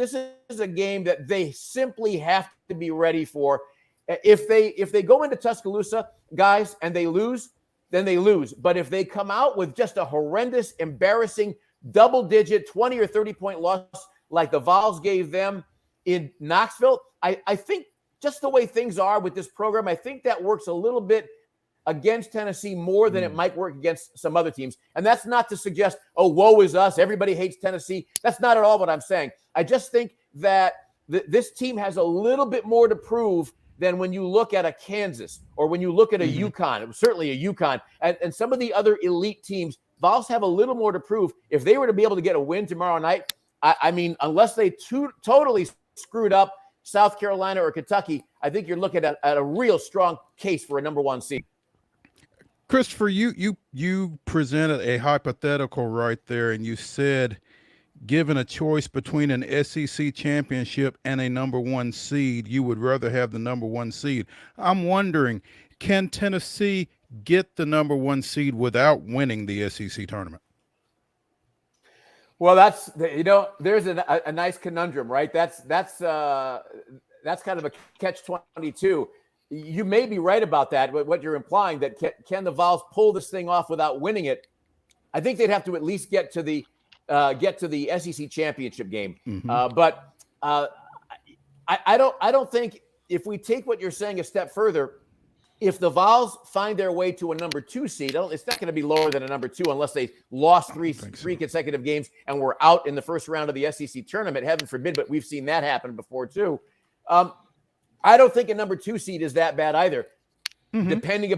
a game that they simply have to be ready for. If they go into Tuscaloosa, guys, and they lose, then they lose. But if they come out with just a horrendous, embarrassing, double-digit 20 or 30-point loss like the Vols gave them in Knoxville, I think just the way things are with this program, I think that works a little bit against Tennessee more than it might work against some other teams. And that's not to suggest, oh, woe is us, everybody hates Tennessee. That's not at all what I'm saying. I just think that this team has a little bit more to prove than when you look at a Kansas or when you look at a UConn. It was certainly a UConn. And some of the other elite teams, Vols have a little more to prove. If they were to be able to get a win tomorrow night, I mean, unless they totally screwed up South Carolina or Kentucky, I think you're looking at a real strong case for a number 1 seed. Christopher, you presented a hypothetical right there, and you said, given a choice between an SEC championship and a number 1 seed, you would rather have the number 1 seed. I'm wondering, can Tennessee get the number 1 seed without winning the SEC tournament? Well, there's a nice conundrum, right? That's kind of a catch-22. You may be right about that, but what you're implying, that can the Vols pull this thing off without winning it? I think they'd have to at least get to the SEC championship game. But I don't think, if we take what you're saying a step further, if the Vols find their way to a number 2 seed, it's not going to be lower than a number 2 unless they lost three consecutive games and were out in the first round of the SEC tournament. Heaven forbid, but we've seen that happen before too. I don't think a number 2 seed is that bad either, depending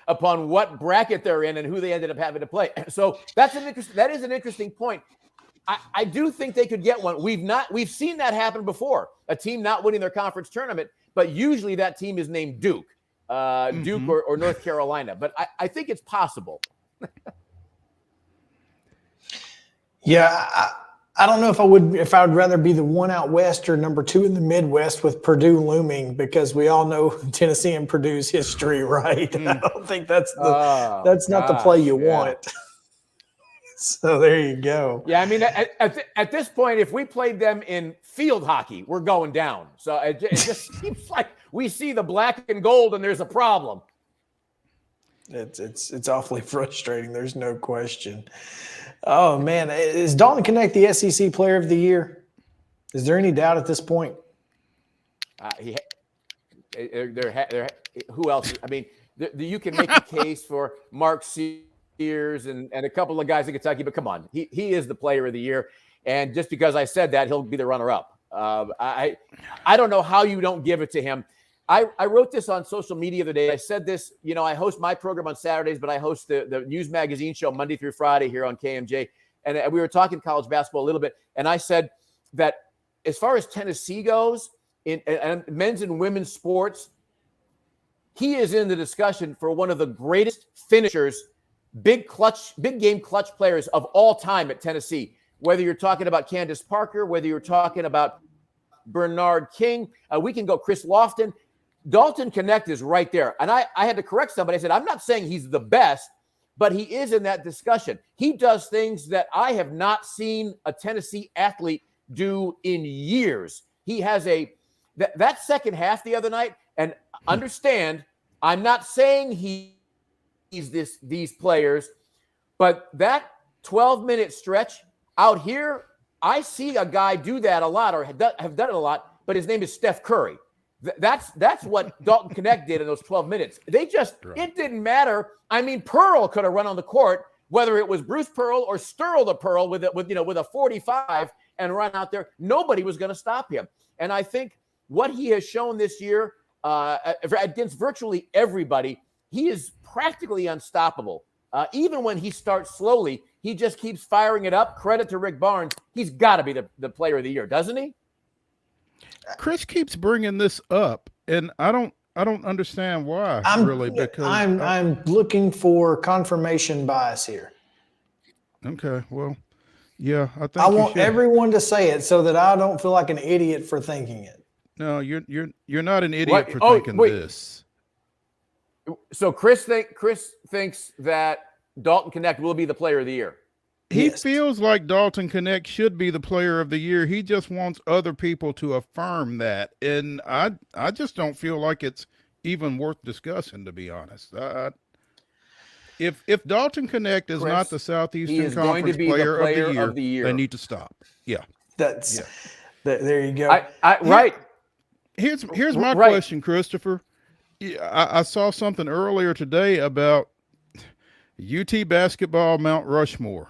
upon what bracket they're in and who they ended up having to play. So that is an interesting point. I do think they could get one. We've seen that happen before, a team not winning their conference tournament, but usually that team is named Duke. Duke or North Carolina, but I think it's possible. Yeah, I don't know if I would rather be the one out west or number 2 in the Midwest with Purdue looming, because we all know Tennessee and Purdue's history, right? I don't think that's not the play you want. So there you go. Yeah, I mean, at this point, if we played them in field hockey, we're going down. So it just seems like we see the black and gold and there's a problem. It's awfully frustrating. There's no question. Oh, man. Is Dalton Connect the SEC Player of the Year? Is there any doubt at this point? Who else? I mean, you can make a case for Mark Sears and a couple of guys in Kentucky, but come on, he is the Player of the Year. And just because I said that, he'll be the runner-up. I don't know how you don't give it to him. I wrote this on social media the other day. I said this, I host my program on Saturdays, but I host the News Magazine show Monday through Friday here on KMJ. And we were talking college basketball a little bit. And I said that as far as Tennessee goes, in men's and women's sports, he is in the discussion for one of the greatest finishers, big game clutch players of all time at Tennessee. Whether you're talking about Candace Parker, whether you're talking about Bernard King, we can go Chris Lofton. Dalton Connect is right there. And I had to correct somebody. I said, I'm not saying he's the best, but he is in that discussion. He does things that I have not seen a Tennessee athlete do in years. He has that second half the other night, and understand, I'm not saying he's these players, but that 12-minute stretch out here, I see a guy do that a lot, or have done it a lot, but his name is Steph Curry. That's what Dalton Connect did in those 12 minutes. It didn't matter. I mean, Pearl could have run on the court, whether it was Bruce Pearl or Sterl the Pearl with a 45 and run out there. Nobody was going to stop him. And I think what he has shown this year against virtually everybody, he is practically unstoppable. Even when he starts slowly, he just keeps firing it up. Credit to Rick Barnes. He's got to be the Player of the Year, doesn't he? Chris keeps bringing this up, and I don't understand why. Because I'm looking for confirmation bias here. Okay, well, yeah, I think I want everyone to say it so that I don't feel like an idiot for thinking it. No, you're not an idiot for thinking this. So Chris thinks that Dalton Connect will be the Player of the Year. He feels like Dalton Connect should be the Player of the Year. He just wants other people to affirm that. And I just don't feel like it's even worth discussing, to be honest. If Dalton Connect is not the Southeastern Conference Player of the Year, they need to stop. Yeah. There you go. Right. Here's my question, Christopher. I saw something earlier today about UT basketball Mount Rushmore.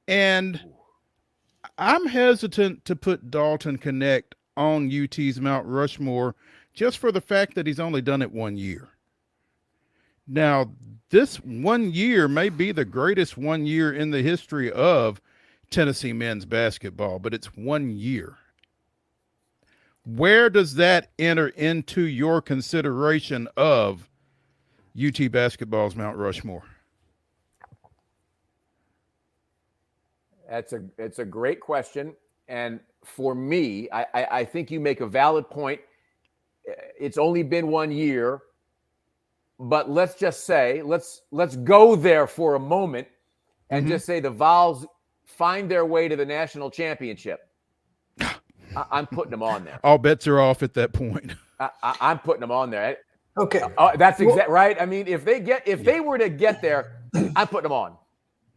And I'm hesitant to put Dalton Connect on UT's Mount Rushmore just for the fact that he's only done it 1 year. Now, this 1 year may be the greatest 1 year in the history of Tennessee men's basketball, but it's 1 year. Where does that enter into your consideration of UT basketball's Mount Rushmore? It's a great question. And for me, I think you make a valid point. It's only been 1 year, but let's just say, let's go there for a moment and just say the Vols find their way to the national championship. I'm putting them on there. All bets are off at that point. I'm putting them on there. Okay. That's exactly right. I mean, if they were to get there, I'm putting them on.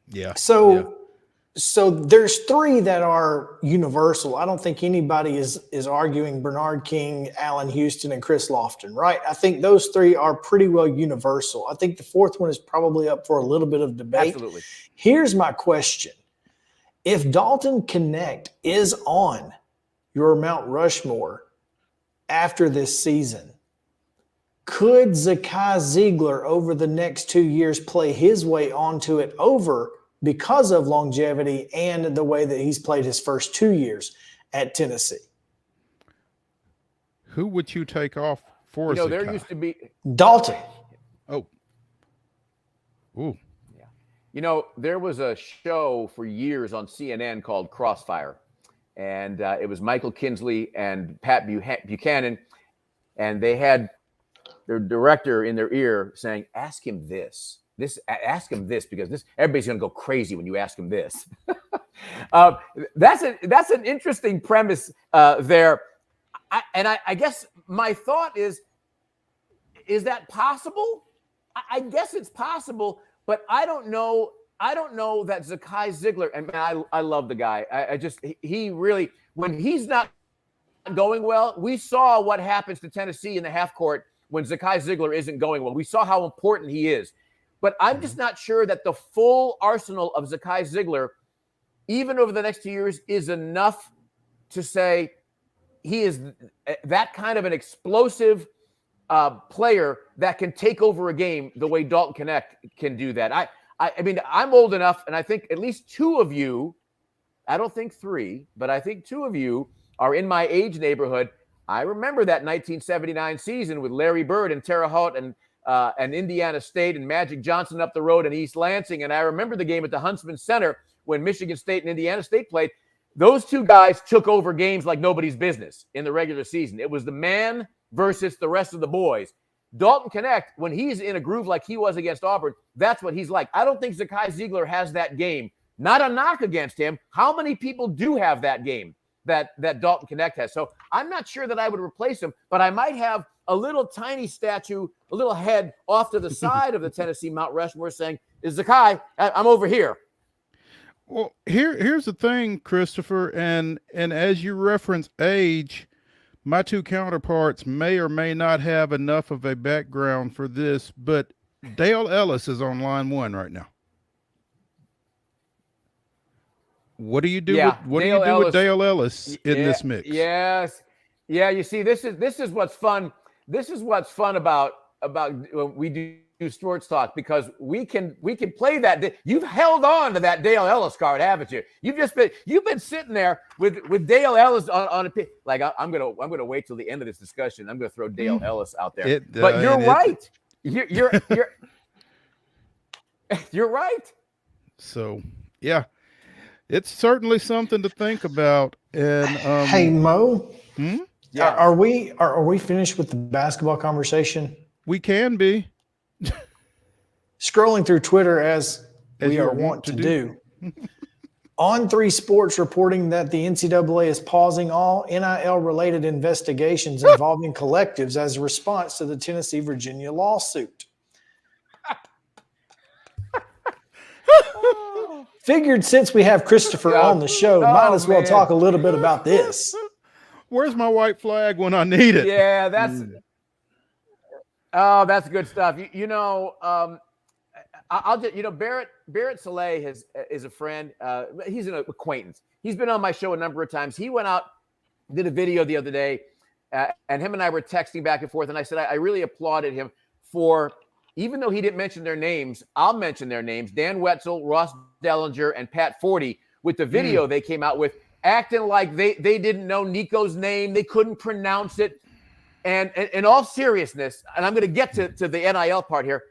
Yeah. So there's three that are universal. I don't think anybody is arguing Bernard King, Allen Houston, and Chris Lofton, right? I think those three are pretty well universal. I think the fourth one is probably up for a little bit of debate. Absolutely. Here's my question. If Dalton Connect is on your Mount Rushmore after this season, could Zakai Ziegler over the next 2 years play his way onto it over because of longevity and the way that he's played his first 2 years at Tennessee? Who would you take off for Zakai? There used to be Dalton. Oh. Ooh. Yeah. There was a show for years on CNN called Crossfire. And it was Michael Kinsley and Pat Buchanan. And they had their director in their ear saying, ask him this. Ask him this, because everybody's going to go crazy when you ask him this. That's an interesting premise there. I guess my thought is that possible? I guess it's possible, but I don't know. I don't know that Zakai Ziegler, and man, I love the guy. He really, when he's not going well, we saw what happens to Tennessee in the half court when Zakai Ziegler isn't going well. We saw how important he is. But I'm just not sure that the full arsenal of Zakai Ziegler, even over the next 2 years, is enough to say he is that kind of an explosive player that can take over a game the way Dalton Connect can do that. I mean, I'm old enough, and I think at least two of you, I don't think three, but I think two of you are in my age neighborhood. I remember that 1979 season with Larry Bird and Terre Haute and Indiana State and Magic Johnson up the road in East Lansing. And I remember the game at the Huntsman Center when Michigan State and Indiana State played. Those two guys took over games like nobody's business in the regular season. It was the man versus the rest of the boys. Dalton Connect, when he's in a groove like he was against Auburn, that's what he's like. I don't think Zakai Ziegler has that game. Not a knock against him. How many people do have that game that Dalton Connect has? So I'm not sure that I would replace him, but I might have a little tiny statue, a little head off to the side of the Tennessee Mount Rushmore saying, is Zakai, I'm over here. Well, here's the thing, Christopher, and as you reference age, my two counterparts may or may not have enough of a background for this, but Dale Ellis is on line one right now. What do you do with Dale Ellis in this mix? Yes. Yeah, you see, this is what's fun. This is what's fun about when we do sports talk, because we can play that. You've held on to that Dale Ellis card, haven't you? You've been sitting there with Dale Ellis on a like. I'm gonna wait till the end of this discussion. I'm gonna throw Dale Ellis out there. But you're right. You're you're right. So yeah, it's certainly something to think about. And hey Mo, yeah, are we finished with the basketball conversation? We can be. Scrolling through Twitter as we are wont to do. On3 Sports reporting that the NCAA is pausing all NIL-related investigations involving collectives as a response to the Tennessee-Virginia lawsuit. Figured since we have Christopher on the show, might as well talk a little bit about this. Where's my white flag when I need it? Yeah, that's good stuff. I'll just, Barrett Saleh is a friend. He's an acquaintance. He's been on my show a number of times. He went out, did a video the other day, and him and I were texting back and forth. And I said, I really applauded him for, even though he didn't mention their names, I'll mention their names. Dan Wetzel, Ross Dellinger, and Pat Forty with the video they came out with, acting like they didn't know Nico's name. They couldn't pronounce it. And in all seriousness, and I'm going to get to the NIL part here,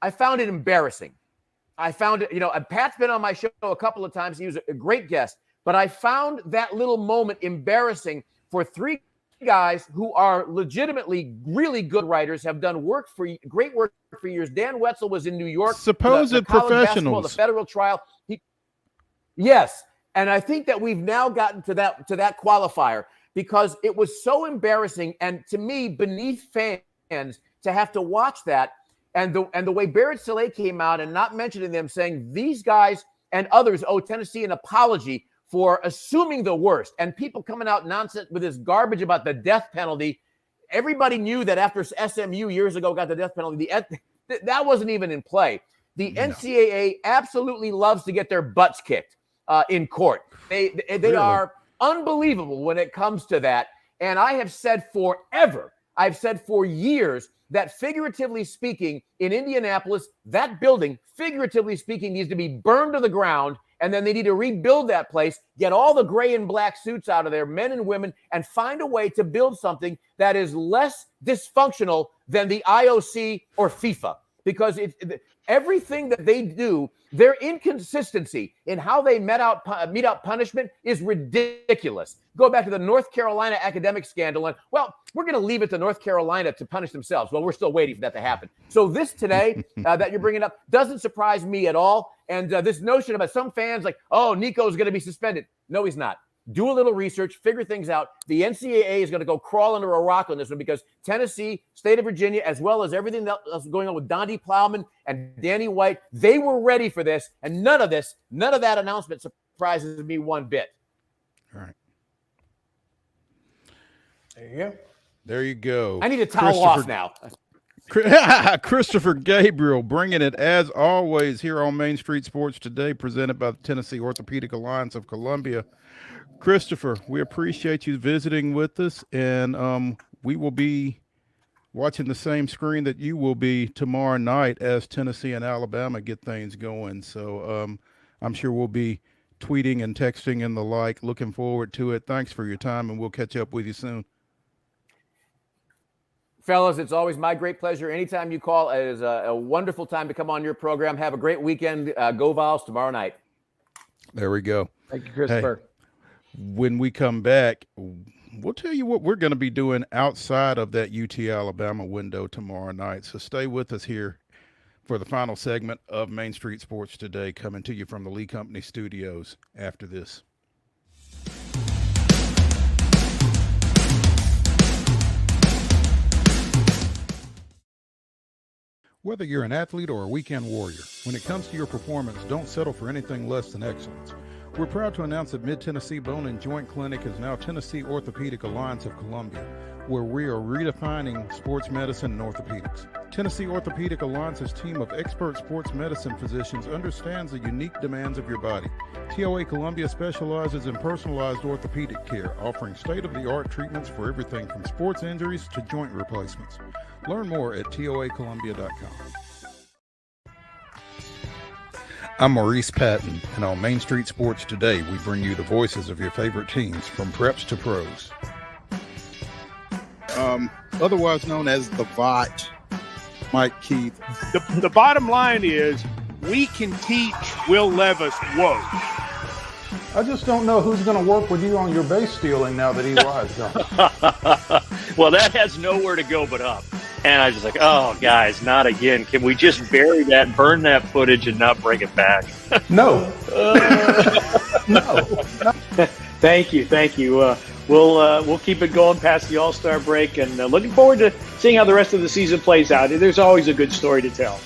I found it embarrassing. I found it, Pat's been on my show a couple of times. He was a great guest. But I found that little moment embarrassing for three guys who are legitimately really good writers, have done great work for years. Dan Wetzel was in New York. Supposed the college professionals. the federal trial. Yes. And I think that we've now gotten to that qualifier because it was so embarrassing and to me beneath fans to have to watch that. And the way Barrett Saleh came out and not mentioning them, saying these guys and others owe Tennessee an apology for assuming the worst, and people coming out nonsense with this garbage about the death penalty. Everybody knew that after SMU years ago got the death penalty, that wasn't even in play. The NCAA absolutely loves to get their butts kicked in court. They Really? are unbelievable when it comes to that. And I have said forever, I've said for years, that figuratively speaking, in Indianapolis, that building, figuratively speaking, needs to be burned to the ground. And then they need to rebuild that place, get all the gray and black suits out of there, men and women, and find a way to build something that is less dysfunctional than the IOC or FIFA. Because everything that they do, their inconsistency in how they mete out punishment is ridiculous. Go back to the North Carolina academic scandal, and, well, we're going to leave it to North Carolina to punish themselves. Well, we're still waiting for that to happen. So this today that you're bringing up doesn't surprise me at all. And this notion about some fans like, oh, Nico's going to be suspended. No, he's not. Do a little research, figure things out. The NCAA is going to go crawl under a rock on this one because Tennessee, state of Virginia, as well as everything else going on with Donnie Plowman and Danny White, they were ready for this. And none of that announcement surprises me one bit. All right. There you go. There you go. I need a towel off now. Christopher Gabriel bringing it as always here on Main Street Sports Today, presented by the Tennessee Orthopedic Alliance of Columbia. Christopher, we appreciate you visiting with us, and we will be watching the same screen that you will be tomorrow night as Tennessee and Alabama get things going. So I'm sure we'll be tweeting and texting and the like. Looking forward to it. Thanks for your time, and we'll catch up with you soon. Fellas, it's always my great pleasure. Anytime you call, it is a wonderful time to come on your program. Have a great weekend. Go Vols tomorrow night. There we go. Thank you, Christopher. Hey, when we come back, we'll tell you what we're going to be doing outside of that UT Alabama window tomorrow night. So stay with us here for the final segment of Main Street Sports Today, coming to you from the Lee Company studios after this. Whether you're an athlete or a weekend warrior, when it comes to your performance, don't settle for anything less than excellence. We're proud to announce that Mid-Tennessee Bone and Joint Clinic is now Tennessee Orthopedic Alliance of Columbia, where we are redefining sports medicine and orthopedics. Tennessee Orthopedic Alliance's team of expert sports medicine physicians understands the unique demands of your body. TOA Columbia specializes in personalized orthopedic care, offering state-of-the-art treatments for everything from sports injuries to joint replacements. Learn more at toacolumbia.com. I'm Maurice Patton, and on Main Street Sports Today, we bring you the voices of your favorite teams from preps to pros. Otherwise known as the VOT, Mike Keith. The bottom line is we can teach Will Levis woke. I just don't know who's going to work with you on your base stealing now that EY is gone. Well, that has nowhere to go but up. And I was just like, oh, guys, not again. Can we just bury that, burn that footage, and not bring it back? No. No. Thank you. We'll keep it going past the All-Star break, and looking forward to seeing how the rest of the season plays out. There's always a good story to tell.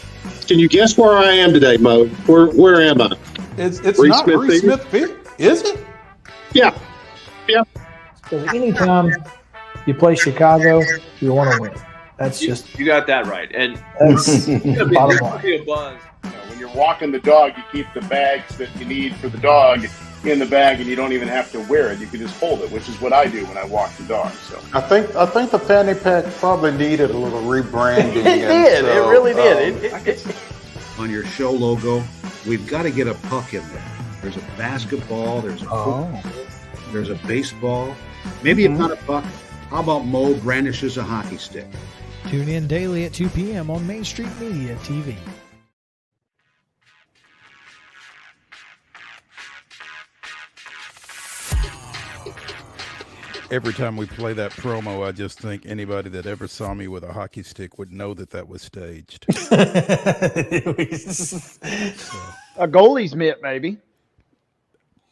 Can you guess where I am today, Mo? Where am I? It's not Reese Smith Field, is it? Yeah. Because anytime you play Chicago, you want to win. That's just you got that right, and that's there's bottom gonna be a buzz. When you're walking the dog, you keep the bags that you need for the dog in the bag, and you don't even have to wear it. You can just hold it, which is what I do when I walk the dog. So I think the fanny pack probably needed a little rebranding. It did. So, it really did. On your show logo, we've got to get a puck in there. There's a basketball. There's a football. There's a baseball. Maybe about a buck. How about Mo brandishes a hockey stick? Tune in daily at 2 p.m. on Main Street Media TV. Every time we play that promo, I just think anybody that ever saw me with a hockey stick would know that was staged. A goalie's mitt, maybe.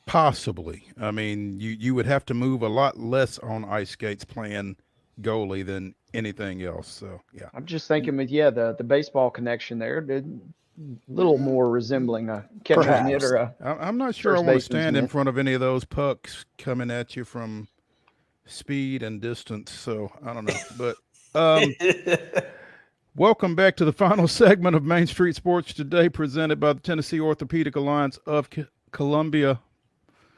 Possibly. I mean, you would have to move a lot less on ice skates playing goalie than anything else. So, yeah. I'm just thinking with, the baseball connection there, a little more resembling a catcher's mitt or a I'm not sure I want to stand in front of any of those pucks coming at you from speed and distance. So, I don't know. But welcome back to the final segment of Main Street Sports Today, presented by the Tennessee Orthopedic Alliance of Columbia.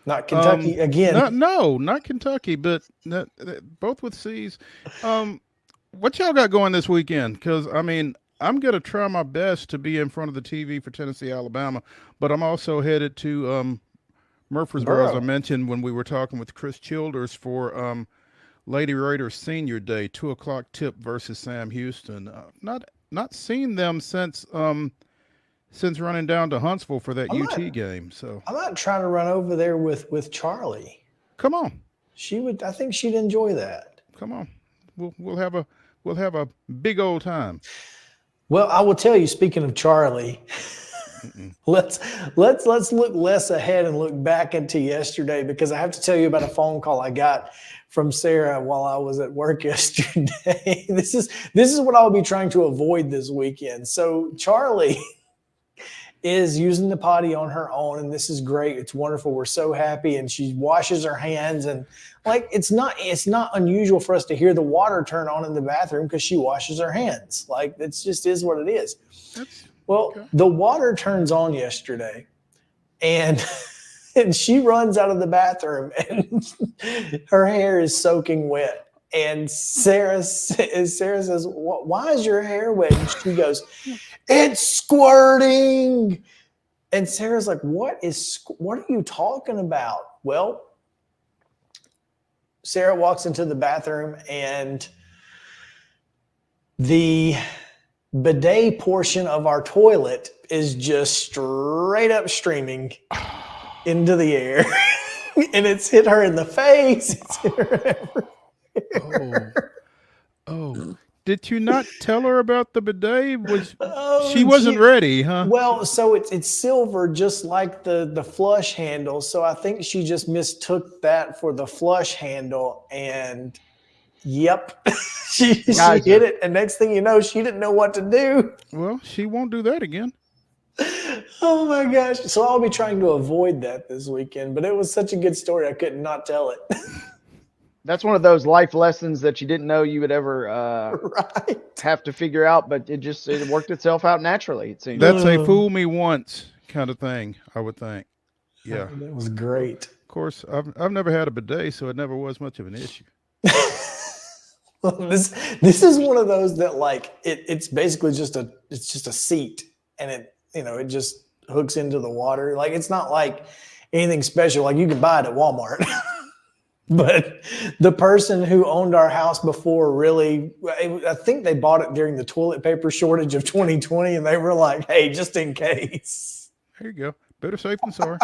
Not Kentucky again. Not Kentucky, but both with C's. What y'all got going this weekend? Because, I mean, I'm going to try my best to be in front of the TV for Tennessee, Alabama, but I'm also headed to Murfreesboro, as I mentioned when we were talking with Chris Childers, for Lady Raiders Senior Day, 2:00 tip versus Sam Houston. Not seen them since running down to Huntsville for that UT game. So I'm not trying to run over there with Charlie. Come on. I think she'd enjoy that. Come on. We'll have a big old time. Well, I will tell you, speaking of Charlie, let's look less ahead and look back into yesterday, because I have to tell you about a phone call I got from Sarah while I was at work yesterday. This is what I'll be trying to avoid this weekend. So Charlie is using the potty on her own, and this is great. It's wonderful. We're so happy, and she washes her hands, and it's not unusual for us to hear the water turn on in the bathroom because she washes her hands. It just is what it is. The water turns on yesterday, and she runs out of the bathroom, and her hair is soaking wet. And Sarah says, "Why is your hair wet?" And she goes, "It's squirting." And Sarah's like, what are you talking about? Well, Sarah walks into the bathroom, and the bidet portion of our toilet is just straight up streaming into the air. And it's hit her in the face. It's hit her everywhere. Oh. Did you not tell her about the bidet? She wasn't ready, huh? Well, so it's silver, just like the flush handle. So I think she just mistook that for the flush handle, and yep, she hit it. And next thing you know, she didn't know what to do. Well, she won't do that again. Oh my gosh! So I'll be trying to avoid that this weekend. But it was such a good story, I couldn't not tell it. That's one of those life lessons that you didn't know you would ever have to figure out, but it worked itself out naturally, it seems. That's a fool me once kind of thing, I would think. Yeah. That was great. Of course, I've never had a bidet, so it never was much of an issue. Well, this is one of those that it's basically just a seat, and it just hooks into the water. It's not like anything special. You can buy it at Walmart. But the person who owned our house before I think they bought it during the toilet paper shortage of 2020, and they were like, "Hey, just in case." There you go. Better safe than sorry.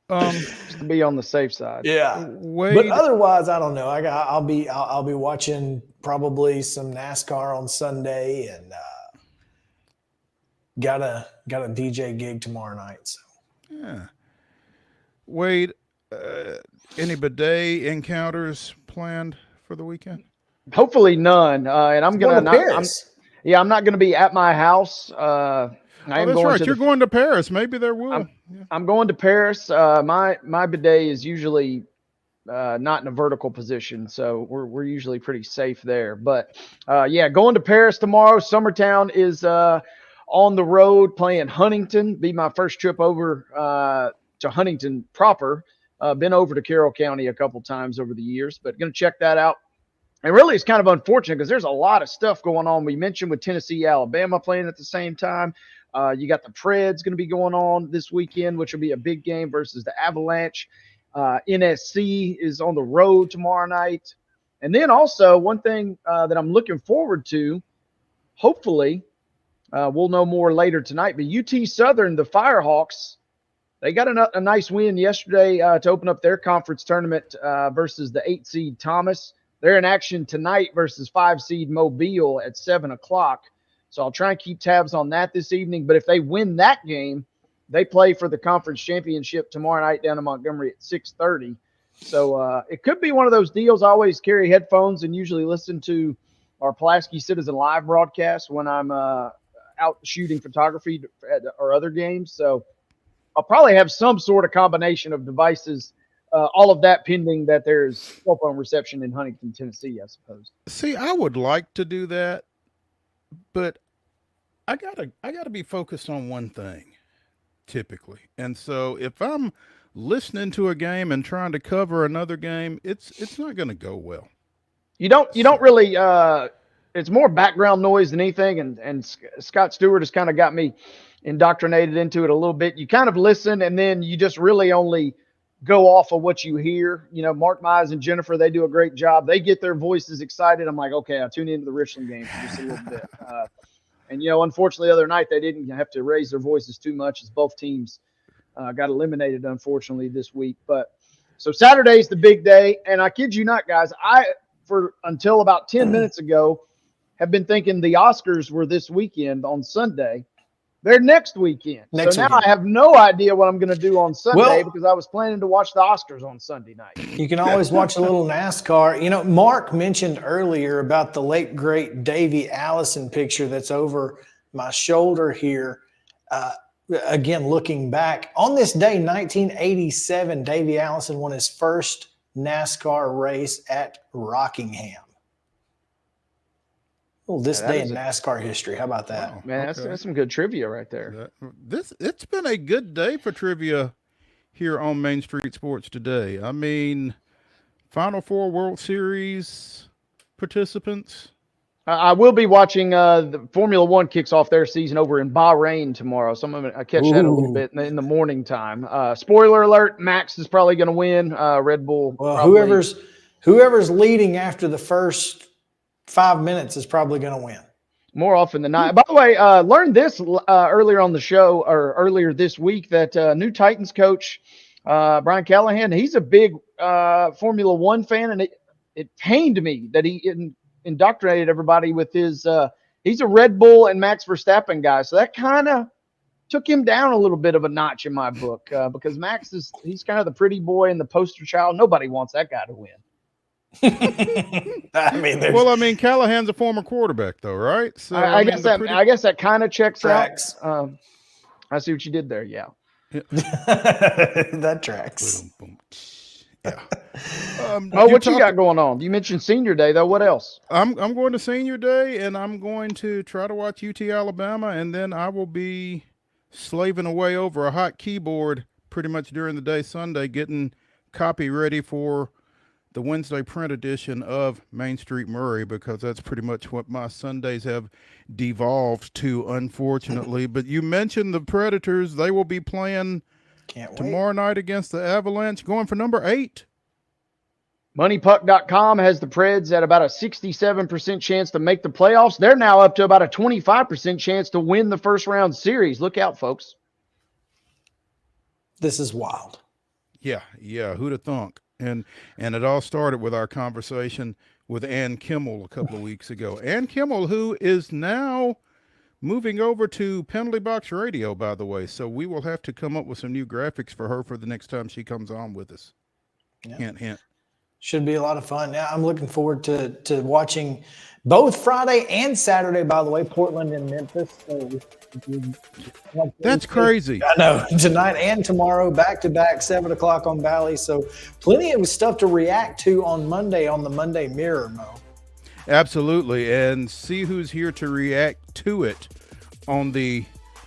Just to be on the safe side. Yeah. But otherwise, I don't know. I'll be watching probably some NASCAR on Sunday, and got a DJ gig tomorrow night. So. Yeah. Wade, any bidet encounters planned for the weekend? Hopefully none. And I'm going to Paris. I'm not going to be at my house. That's right. You're going to Paris. Maybe there will. I'm going to Paris. My bidet is usually not in a vertical position, so we're usually pretty safe there. But going to Paris tomorrow. Summertown is on the road playing Huntington. Be my first trip over to Huntington proper. Been over to Carroll County a couple times over the years, but going to check that out. And really, it's kind of unfortunate because there's a lot of stuff going on. We mentioned with Tennessee, Alabama playing at the same time. You got the Preds going to be going on this weekend, which will be a big game versus the Avalanche. NSC is on the road tomorrow night. And then also one thing that I'm looking forward to, hopefully, we'll know more later tonight, but UT Southern, the Firehawks, they got a nice win yesterday to open up their conference tournament versus the 8 seed Thomas. They're in action tonight versus 5 seed Mobile at 7 o'clock. So I'll try and keep tabs on that this evening. But if they win that game, they play for the conference championship tomorrow night down in Montgomery at 6:30. So it could be one of those deals. I always carry headphones and usually listen to our Pulaski Citizen live broadcast when I'm out shooting photography or other games. So I'll probably have some sort of combination of devices, all of that pending that there's cell phone reception in Huntington, Tennessee, I suppose. See, I would like to do that, but I gotta be focused on one thing typically. And so if I'm listening to a game and trying to cover another game, it's not going to go well. You don't really it's more background noise than anything, and Scott Stewart has kind of got me indoctrinated into it a little bit. You kind of listen, and then you just really only go off of what you hear. You know, Mark Mize and Jennifer, they do a great job. They get their voices excited. I'm like, okay, I'll tune into the Richland game for just a little bit. And, unfortunately, the other night they didn't have to raise their voices too much as both teams got eliminated, unfortunately, this week. But so Saturday's the big day. And I kid you not, guys, until about 10 minutes ago, have been thinking the Oscars were this weekend on Sunday. They're next weekend. Now I have no idea what I'm going to do on Sunday because I was planning to watch the Oscars on Sunday night. You can always watch a little NASCAR. Mark mentioned earlier about the late, great Davey Allison picture that's over my shoulder here. Again, looking back, on this day, 1987, Davey Allison won his first NASCAR race at Rockingham. This day in NASCAR history. How about that? Wow, man, that's some good trivia right there. It's been a good day for trivia here on Main Street Sports today. I mean, Final Four World Series participants. I will be watching the Formula One kicks off their season over in Bahrain tomorrow. So I catch that a little bit in the morning time. Spoiler alert: Max is probably going to win. Red Bull. Well, whoever's leading after the first 5 minutes is probably going to win. More often than not. By the way, learned this earlier on the show or earlier this week that new Titans coach, Brian Callahan, he's a big Formula One fan, and it pained me that he indoctrinated everybody with his he's a Red Bull and Max Verstappen guy. So that kind of took him down a little bit of a notch in my book because Max he's kind of the pretty boy and the poster child. Nobody wants that guy to win. I mean, Callahan's a former quarterback, though, right? So I guess that kind of checks out. I see what you did there. Yeah, that tracks. Yeah. What you got going on? You mentioned Senior Day, though. What else? I'm going to Senior Day, and I'm going to try to watch UT Alabama, and then I will be slaving away over a hot keyboard pretty much during the day Sunday, getting copy ready for the Wednesday print edition of Main Street Murray, because that's pretty much what my Sundays have devolved to, unfortunately. But you mentioned the Predators. They will be playing tomorrow night against the Avalanche, going for number 8. MoneyPuck.com has the Preds at about a 67% chance to make the playoffs. They're now up to about a 25% chance to win the first round series. Look out, folks. This is wild. Yeah. Who'd have thunk? And it all started with our conversation with Ann Kimmel a couple of weeks ago. Ann Kimmel, who is now moving over to Penalty Box Radio, by the way. So we will have to come up with some new graphics for her for the next time she comes on with us. Yeah. Hint, hint. Should be a lot of fun. Yeah, I'm looking forward to watching both Friday and Saturday, by the way, Portland and Memphis. So, that's crazy. I know. Tonight and tomorrow, back-to-back, 7 o'clock on Valley. So plenty of stuff to react to on Monday on the Monday Mirror, Mo. Absolutely. And see who's here to react to it on the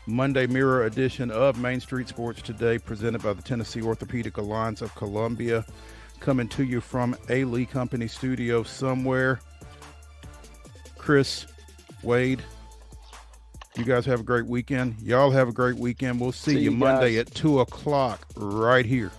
Monday Mirror edition of Main Street Sports Today, presented by the Tennessee Orthopedic Alliance of Columbia, coming to you from a Lee Company studio somewhere. Chris, Wade. You guys have a great weekend. Y'all have a great weekend. We'll see you Monday guys. at 2 o'clock right here.